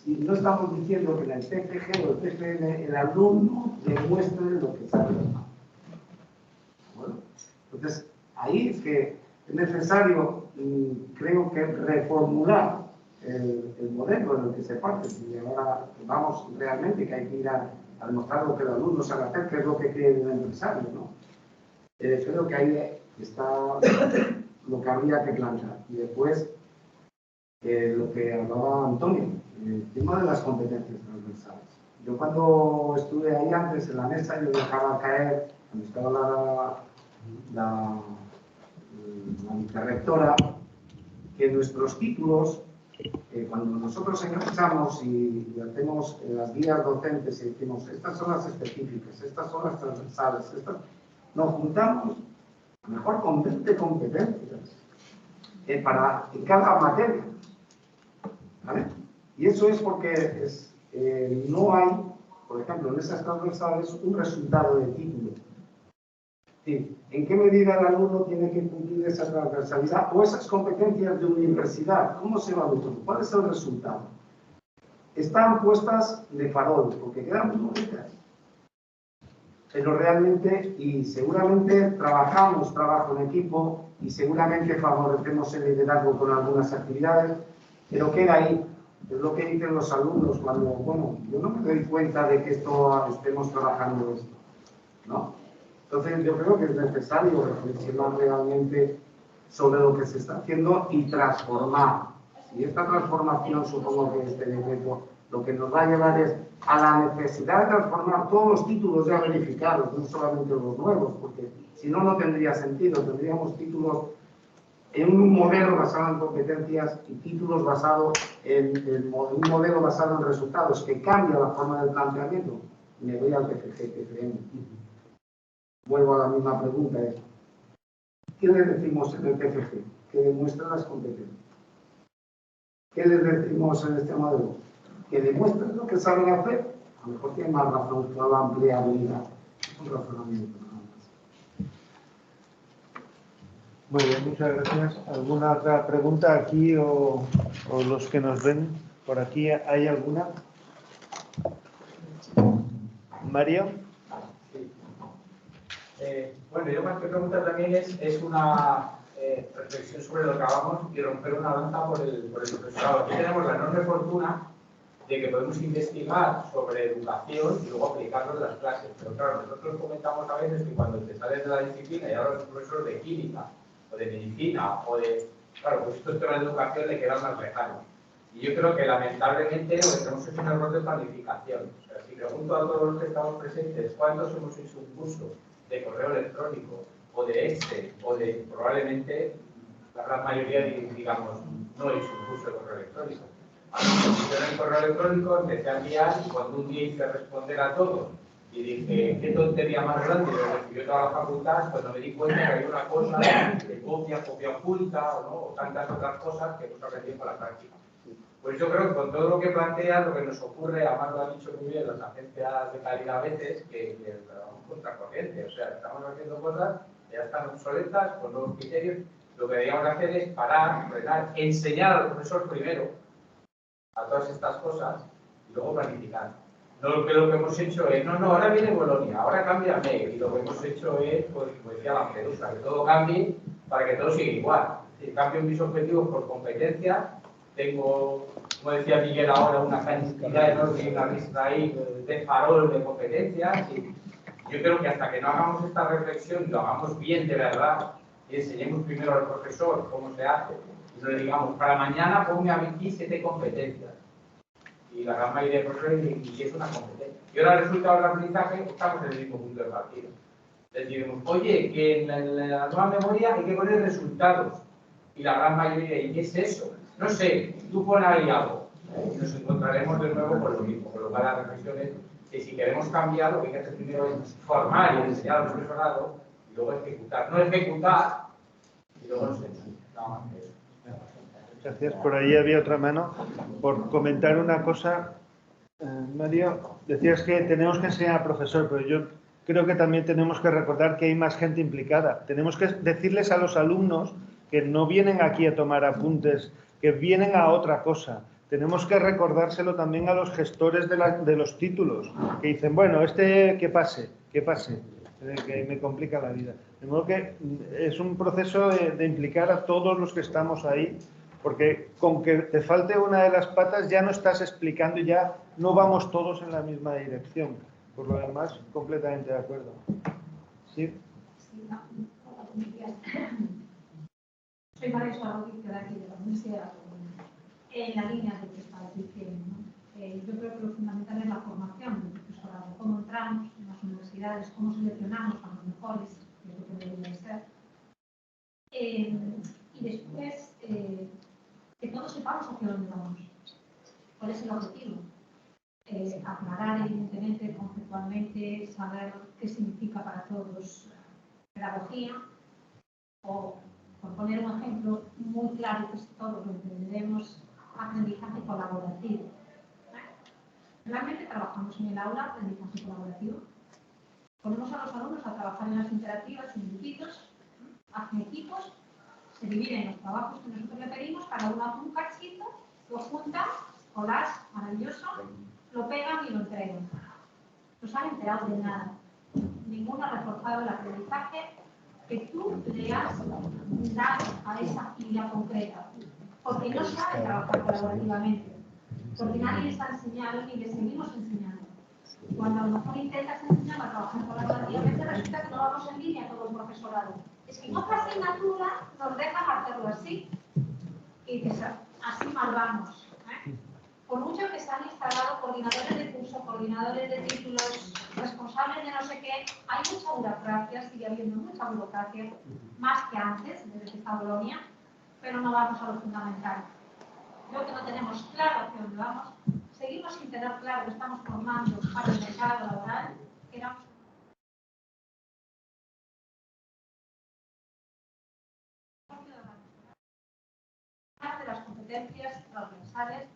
Y no estamos diciendo que en el TFG o el TFM el alumno demuestre lo que sabe. Bueno, entonces, ahí es que es necesario, creo que, reformular el modelo en el que se parte. Y ahora vamos realmente que hay que ir a demostrar lo que el alumno sabe hacer, que es lo que cree el empresario, ¿no? Creo que ahí está lo que habría que plantear. Y después, lo que hablaba Antonio, el tema de las competencias transversales. Yo cuando estuve ahí antes en la mesa, yo dejaba caer, cuando estaba la vicerrectora, que nuestros títulos, cuando nosotros enganchamos y hacemos las guías docentes y decimos, estas son las específicas, estas son las transversales, nos juntamos a lo mejor con 20 competencias en cada materia, ¿vale? Y eso es porque no hay, por ejemplo, en esas transversales, un resultado de título. Es decir, ¿en qué medida el alumno tiene que cumplir esa transversalidad o esas competencias de universidad? ¿Cómo se evalúan? ¿Cuál es el resultado? Están puestas de farol, porque quedan muy bonitas. Pero realmente, y seguramente trabajo en equipo y seguramente favorecemos el liderazgo con algunas actividades, pero queda ahí. Es lo que dicen los alumnos cuando, bueno, yo no me doy cuenta de que estemos trabajando esto, ¿no? Entonces yo creo que es necesario reflexionar realmente sobre lo que se está haciendo y transformar. Y esta transformación, supongo que este decreto lo que nos va a llevar es a la necesidad de transformar todos los títulos ya verificados, no solamente los nuevos, porque si no, no tendría sentido. Tendríamos títulos en un modelo basado en competencias y títulos basados en un modelo basado en resultados que cambia la forma de planteamiento. Me voy al TFG que creemos. Vuelvo a la misma pregunta. ¿Qué le decimos en el TFG? Que demuestren las competencias. ¿Qué les decimos en este modelo? Que demuestren lo que saben hacer. A lo mejor tiene más razón que la ampliabilidad. Es un razonamiento. Muy bien, muchas gracias. ¿Alguna otra pregunta aquí o los que nos ven por aquí? ¿Hay alguna? Mario. Bueno, yo más que preguntar también es una reflexión sobre lo que acabamos y romper una lanza por el profesorado. Aquí tenemos la enorme fortuna de que podemos investigar sobre educación y luego aplicarlo en las clases. Pero claro, nosotros comentamos a veces que cuando te sales de la disciplina y ahora los profesores de química o de medicina o de... Claro, pues estos temas de educación le quedan más lejanos. Y yo creo que lamentablemente hemos hecho un error de planificación. O sea, si pregunto a todos los que estamos presentes cuántos hemos hecho un curso de correo electrónico o de Excel o de probablemente la gran mayoría, digamos, no he hecho un curso de correo electrónico. Yo en el correo electrónico empecé a enviar y cuando un día hice responder a todos y dije, qué tontería más grande, lo recibió toda la facultad, pues no me di cuenta que había una cosa de copia oculta o tantas otras cosas que hemos aprendido con la práctica. Pues yo creo que con todo lo que planteas, lo que nos ocurre, además lo han dicho muy bien las agencias de calidad a veces, que vamos contracorriente. O sea, estamos haciendo cosas que ya están obsoletas, con nuevos criterios. Lo que deberíamos hacer es parar, frenar, enseñar al profesor primero a todas estas cosas y luego planificar. No lo que hemos hecho es, no, ahora viene Bolonia, ahora cámbiame. Y lo que hemos hecho es, pues, como decía Lampedusa, que todo cambie para que todo siga igual. Es decir, cambio mis objetivos por competencia. Tengo, como decía Miguel ahora, una cantidad enorme y una lista ahí de farol de competencias. Y yo creo que hasta que no hagamos esta reflexión y lo hagamos bien de verdad y enseñemos primero al profesor cómo se hace y le digamos, para mañana ponme aquí 7 competencias. Y la gran mayoría de profesores dicen, ¿y es una competencia? Y ahora el resultado del aprendizaje estamos en el mismo punto de partida. Les diremos, oye, que en la nueva memoria hay que poner resultados. Y la gran mayoría, ¿y qué es eso? No sé, tú pon ahí algo. Y nos encontraremos de nuevo con lo mismo, con lo cual la reflexión es que si queremos cambiar, lo que hay que hacer primero es formar y enseñar al profesorado y luego ejecutar. No ejecutar y luego enseñar. Nada más que eso. Gracias. Por ahí había otra mano. Por comentar una cosa, Mario, decías que tenemos que enseñar al profesor, pero yo creo que también tenemos que recordar que hay más gente implicada. Tenemos que decirles a los alumnos que no vienen aquí a tomar apuntes, que vienen a otra cosa. Tenemos que recordárselo también a los gestores de los títulos, que dicen, bueno, que pase, que me complica la vida. De modo que es un proceso de implicar a todos los que estamos ahí, porque con que te falte una de las patas ya no estás explicando y ya no vamos todos en la misma dirección. Por lo demás, completamente de acuerdo. ¿Sí? Sí, no. Hola, buenos días. Soy María Suárez, de aquí de la Universidad de la Comunidad. En la línea de lo que estabas diciendo, ¿no? yo creo que lo fundamental es la formación del profesorado, cómo entramos en las universidades, cómo seleccionamos a los mejores, que es lo que debería de ser. Y después, que todos sepamos hacia dónde vamos. ¿Cuál es el objetivo? Aclarar, evidentemente, conceptualmente, saber qué significa para todos pedagogía, o, por poner un ejemplo muy claro que todos lo entenderemos, aprendizaje colaborativo. Realmente trabajamos en el aula aprendizaje colaborativo. Ponemos a los alumnos a trabajar en las interactivas, en grupitos, hacen equipos, se dividen los trabajos que nosotros le pedimos, cada uno hace un cachito, lo juntan, collage, maravilloso, lo pegan y lo entregan. No se han enterado de nada. Ninguno ha reforzado el aprendizaje que tú le has dado a esa actividad concreta. Porque no saben trabajar colaborativamente. Porque nadie les ha enseñado ni les seguimos enseñando. Cuando a lo mejor intentas enseñar a trabajar colaborativamente, resulta que no vamos en línea todo el profesorado. Es que en otra asignatura nos dejan hacerlo así. Y dices, así mal vamos. Por mucho que se han instalado coordinadores de curso, coordinadores de títulos, responsables de no sé qué, hay mucha burocracia, sigue habiendo mucha burocracia, más que antes, desde que está Bolonia, pero no vamos a lo fundamental. Creo que no tenemos claro hacia dónde vamos, seguimos sin tener claro que estamos formando para el mercado laboral, que era una de las competencias transversales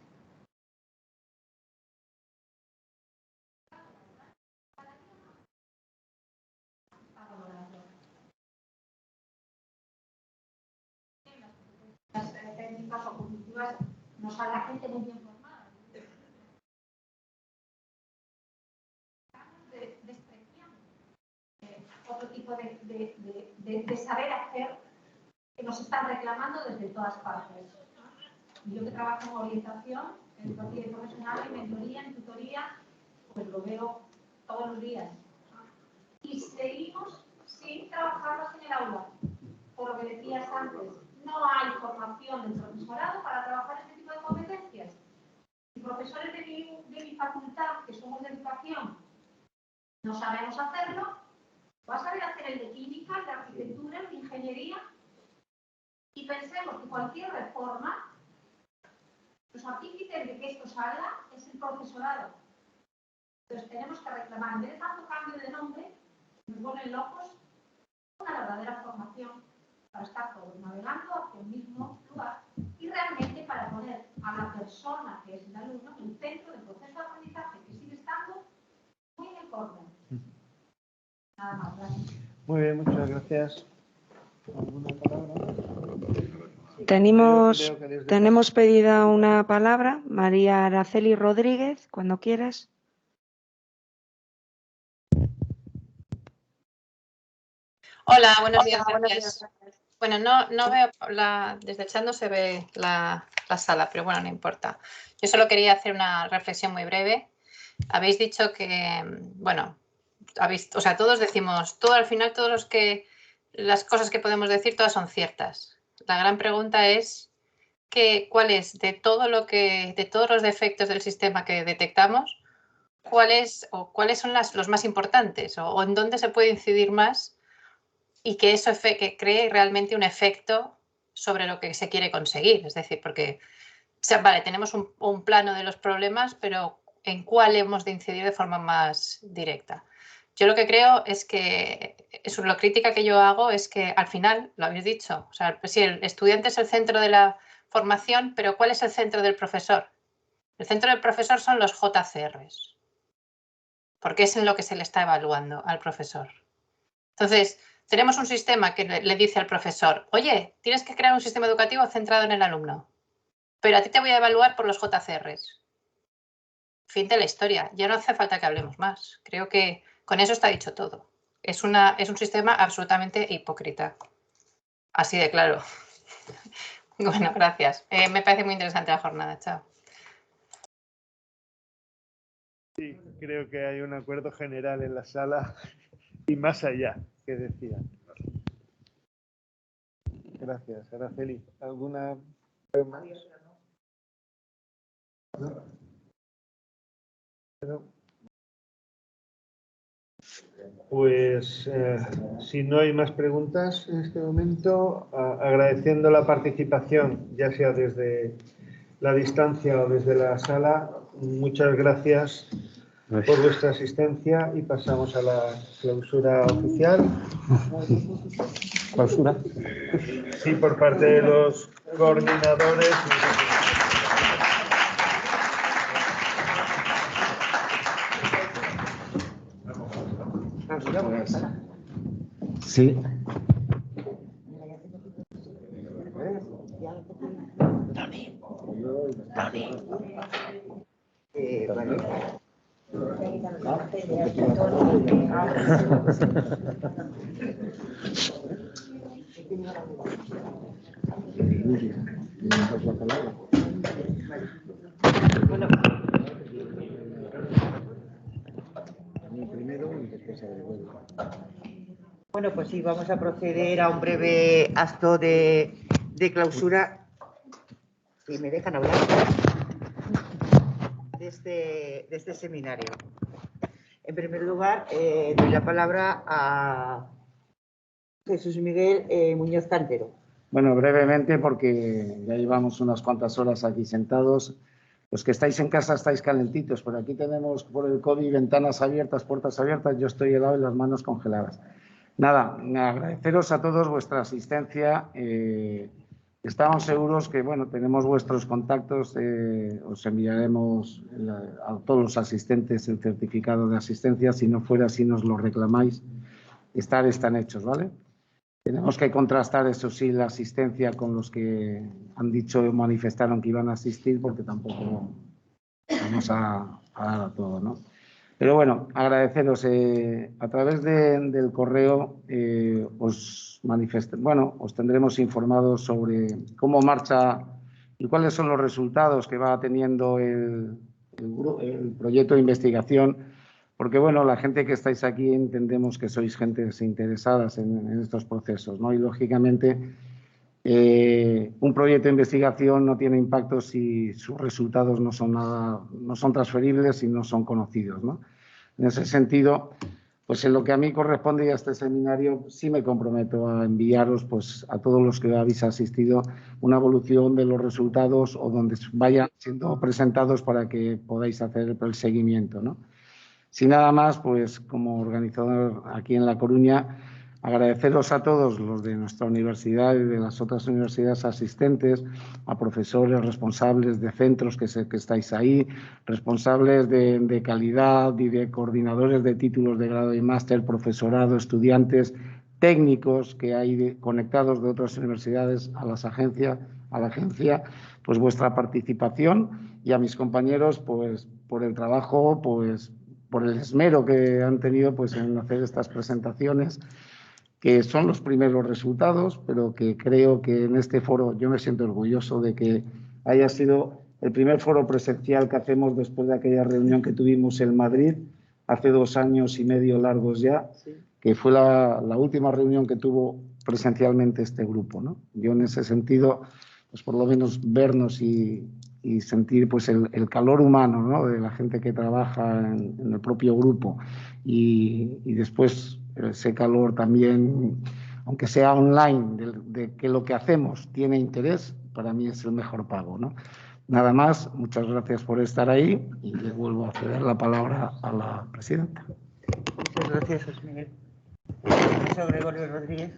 las técnicas o cognitivas nos sale la gente muy bien formada. Despreciando otro tipo de saber hacer que nos están reclamando desde todas partes. Yo que trabajo en orientación, educativa y profesional, en mentoría, en tutoría, pues lo veo todos los días. Y seguimos sin trabajarnos en el aula. Por lo que decías antes, no hay formación del profesorado para trabajar este tipo de competencias. Y profesores de mi facultad, que somos de educación, no sabemos hacerlo, vas a saber hacer el de química, el de arquitectura, el de ingeniería, y pensemos que cualquier reforma, los artífices de que esto salga es el profesorado. Entonces tenemos que reclamar, en vez de tanto cambio de nombre, nos ponen locos, una verdadera formación para estar todos navegando hacia el mismo lugar y realmente para poner a la persona que es el alumno en el centro del proceso de aprendizaje, que sigue estando muy en el córner. Nada más, gracias. Muy bien, muchas gracias. ¿Alguna palabra? Tenemos pedida una palabra, María Araceli Rodríguez, cuando quieras. Hola, buenos días, gracias. Bueno, no veo desde el chat no se ve la sala, pero bueno, no importa. Yo solo quería hacer una reflexión muy breve. Habéis dicho que, bueno, o sea, todos decimos, todo al final, las cosas que podemos decir, todas son ciertas. La gran pregunta es cuál es de todos los defectos del sistema que detectamos, cuáles son los más importantes o en dónde se puede incidir más y que eso que cree realmente un efecto sobre lo que se quiere conseguir. Es decir, porque, o sea, vale, tenemos un plano de los problemas, pero ¿en cuál hemos de incidir de forma más directa? Yo lo que creo es que, la crítica que yo hago es que al final, lo habéis dicho, o sea, si el estudiante es el centro de la formación, pero ¿cuál es el centro del profesor? El centro del profesor son los JCRs, porque es en lo que se le está evaluando al profesor. Entonces, tenemos un sistema que le dice al profesor, oye, tienes que crear un sistema educativo centrado en el alumno, pero a ti te voy a evaluar por los JCRs. Fin de la historia, ya no hace falta que hablemos más. Creo que con eso está dicho todo. Es un sistema absolutamente hipócrita. Así de claro. Bueno, gracias. Me parece muy interesante la jornada. Chao. Sí, creo que hay un acuerdo general en la sala y más allá, que decía. Gracias, Araceli. ¿Alguna más? Pues si no hay más preguntas en este momento, agradeciendo la participación, ya sea desde la distancia o desde la sala, muchas gracias por vuestra asistencia y pasamos a la clausura oficial. ¿Clausura? Sí, por parte de los coordinadores. Sí. Bueno, pues sí, vamos a proceder a un breve acto de clausura. Si me dejan hablar de este seminario. En primer lugar, doy la palabra a Jesús Miguel Muñoz Cantero. Bueno, brevemente, porque ya llevamos unas cuantas horas aquí sentados. Los que estáis en casa estáis calentitos. Por aquí tenemos, por el COVID, ventanas abiertas, puertas abiertas. Yo estoy helado y las manos congeladas. Nada, agradeceros a todos vuestra asistencia. Estamos seguros que, bueno, tenemos vuestros contactos. Os enviaremos a todos los asistentes el certificado de asistencia. Si no fuera así, nos lo reclamáis. Están hechos, ¿vale? Tenemos que contrastar, eso sí, la asistencia con los que han dicho o manifestaron que iban a asistir, porque tampoco vamos a dar a todo, ¿no? Pero bueno, agradeceros. A través del correo os tendremos informados sobre cómo marcha y cuáles son los resultados que va teniendo el proyecto de investigación. Porque, bueno, la gente que estáis aquí entendemos que sois gentes interesadas en estos procesos, ¿no? Y, lógicamente, un proyecto de investigación no tiene impacto si sus resultados no son transferibles y no son conocidos, ¿no? En ese sentido, pues en lo que a mí corresponde y a este seminario, sí me comprometo a enviaros, pues, a todos los que habéis asistido una evolución de los resultados o donde vayan siendo presentados para que podáis hacer el seguimiento, ¿no? Sin nada más, pues como organizador aquí en La Coruña, agradeceros a todos los de nuestra universidad y de las otras universidades asistentes, a profesores, responsables de centros que sé que estáis ahí, responsables de calidad y de coordinadores de títulos de grado y máster, profesorado, estudiantes, técnicos que hay conectados de otras universidades a la agencia, pues vuestra participación, y a mis compañeros, pues por el trabajo, pues por el esmero que han tenido, pues, en hacer estas presentaciones, que son los primeros resultados, pero que creo que en este foro yo me siento orgulloso de que haya sido el primer foro presencial que hacemos después de aquella reunión que tuvimos en Madrid hace 2 años y medio largos ya, sí, que fue la última reunión que tuvo presencialmente este grupo, ¿no? Yo, en ese sentido, pues por lo menos vernos y sentir, pues, el calor humano, ¿no?, de la gente que trabaja en el propio grupo, y después ese calor también, aunque sea online, de que lo que hacemos tiene interés, para mí es el mejor pago, ¿no? Nada más, muchas gracias por estar ahí y le vuelvo a ceder la palabra a la presidenta. Muchas gracias, José Miguel. Profesor Gregorio Rodríguez.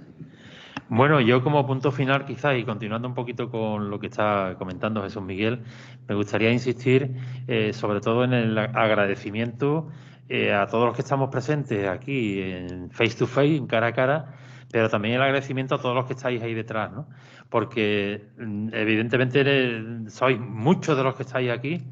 Bueno, yo como punto final, quizás, y continuando un poquito con lo que está comentando Jesús Miguel, me gustaría insistir sobre todo en el agradecimiento a todos los que estamos presentes aquí en face to face, en cara a cara, pero también el agradecimiento a todos los que estáis ahí detrás, ¿no? Porque evidentemente sois muchos de los que estáis aquí,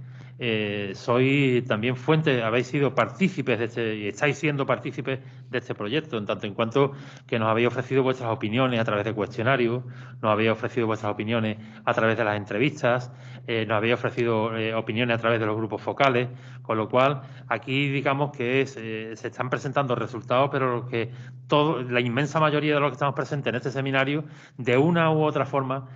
sois también fuente, habéis sido partícipes y estáis siendo partícipes de este proyecto, en tanto en cuanto que nos habéis ofrecido vuestras opiniones a través de cuestionarios, nos habéis ofrecido vuestras opiniones a través de las entrevistas, nos habéis ofrecido opiniones a través de los grupos focales, con lo cual aquí digamos que se están presentando resultados, pero que la inmensa mayoría de los que estamos presentes en este seminario, de una u otra forma,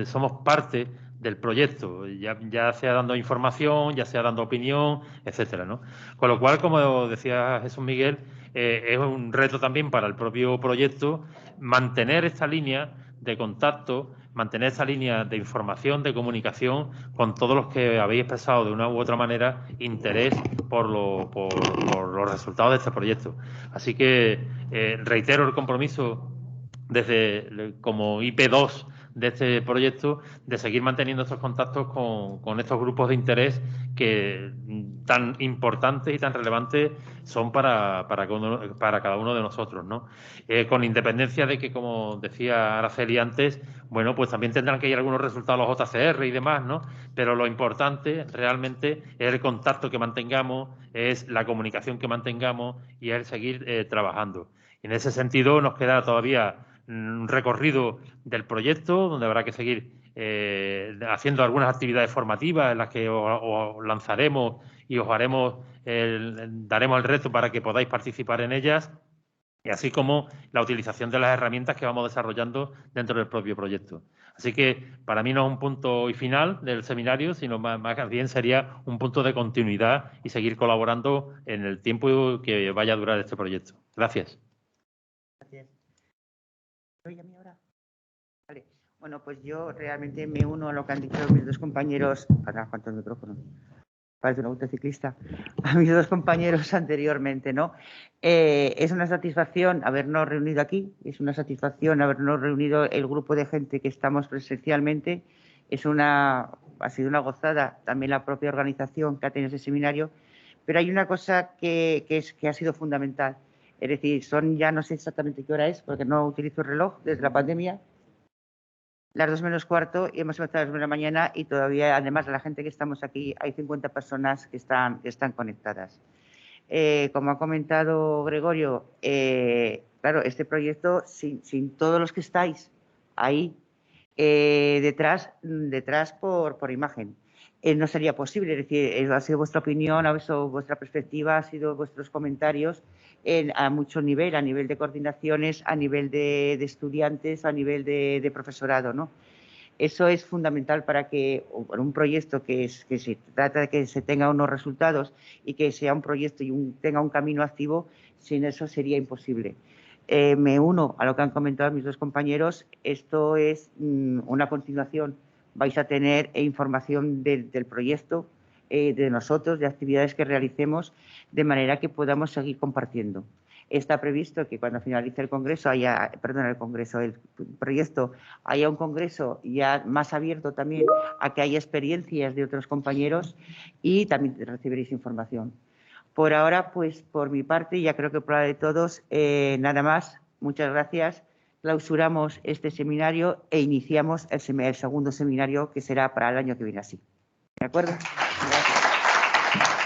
somos parte del proyecto, ya sea dando información, ya sea dando opinión, etcétera, ¿no? Con lo cual, como decía Jesús Miguel, es un reto también para el propio proyecto mantener esta línea de contacto, mantener esta línea de información, de comunicación con todos los que habéis expresado de una u otra manera interés por los resultados de este proyecto. Así que reitero el compromiso desde como IP2 de este proyecto, de seguir manteniendo estos contactos con estos grupos de interés que tan importantes y tan relevantes son para cada uno de nosotros, ¿no? Con independencia de que, como decía Araceli antes, bueno, pues también tendrán que ir algunos resultados los JCR y demás, ¿no? Pero lo importante realmente es el contacto que mantengamos, es la comunicación que mantengamos y es el seguir trabajando. En ese sentido, nos queda todavía un recorrido del proyecto donde habrá que seguir haciendo algunas actividades formativas en las que os lanzaremos y os daremos el reto para que podáis participar en ellas, y así como la utilización de las herramientas que vamos desarrollando dentro del propio proyecto. Así que para mí no es un punto y final del seminario, sino más bien sería un punto de continuidad y seguir colaborando en el tiempo que vaya a durar este proyecto. Gracias. Gracias. ¿Oye a mí ahora? Vale. Bueno, pues yo realmente me uno a lo que han dicho mis dos compañeros. Para cuánto el micrófono. Parece un autociclista. A mis dos compañeros anteriormente, ¿no? Es una satisfacción habernos reunido aquí, es una satisfacción habernos reunido el grupo de gente que estamos presencialmente. Ha sido una gozada también la propia organización que ha tenido ese seminario, pero hay una cosa que ha sido fundamental. Es decir, ya no sé exactamente qué hora es, porque no utilizo el reloj desde la pandemia, las 2 menos cuarto, y hemos empezado a las 9 de la mañana y todavía, además de la gente que estamos aquí, hay 50 personas que están conectadas. Como ha comentado Gregorio, claro, este proyecto, sin todos los que estáis ahí detrás por imagen, no sería posible. Es decir, ha sido vuestra opinión, ha sido vuestra perspectiva, ha sido vuestros comentarios a mucho nivel, a nivel de coordinaciones, a nivel de estudiantes, a nivel de profesorado, ¿no? Eso es fundamental para un proyecto que se trata de que se tenga unos resultados y que sea un proyecto y tenga un camino activo. Sin eso sería imposible. Me uno a lo que han comentado mis dos compañeros. Esto es una continuación. Vais a tener información del proyecto, de nosotros, de actividades que realicemos, de manera que podamos seguir compartiendo. Está previsto que cuando finalice el proyecto, haya un congreso ya más abierto también a que haya experiencias de otros compañeros y también recibiréis información. Por ahora, pues por mi parte, ya creo que por la de todos, nada más. Muchas gracias. Clausuramos este seminario e iniciamos el segundo seminario, que será para el año que viene así. ¿De acuerdo? Gracias.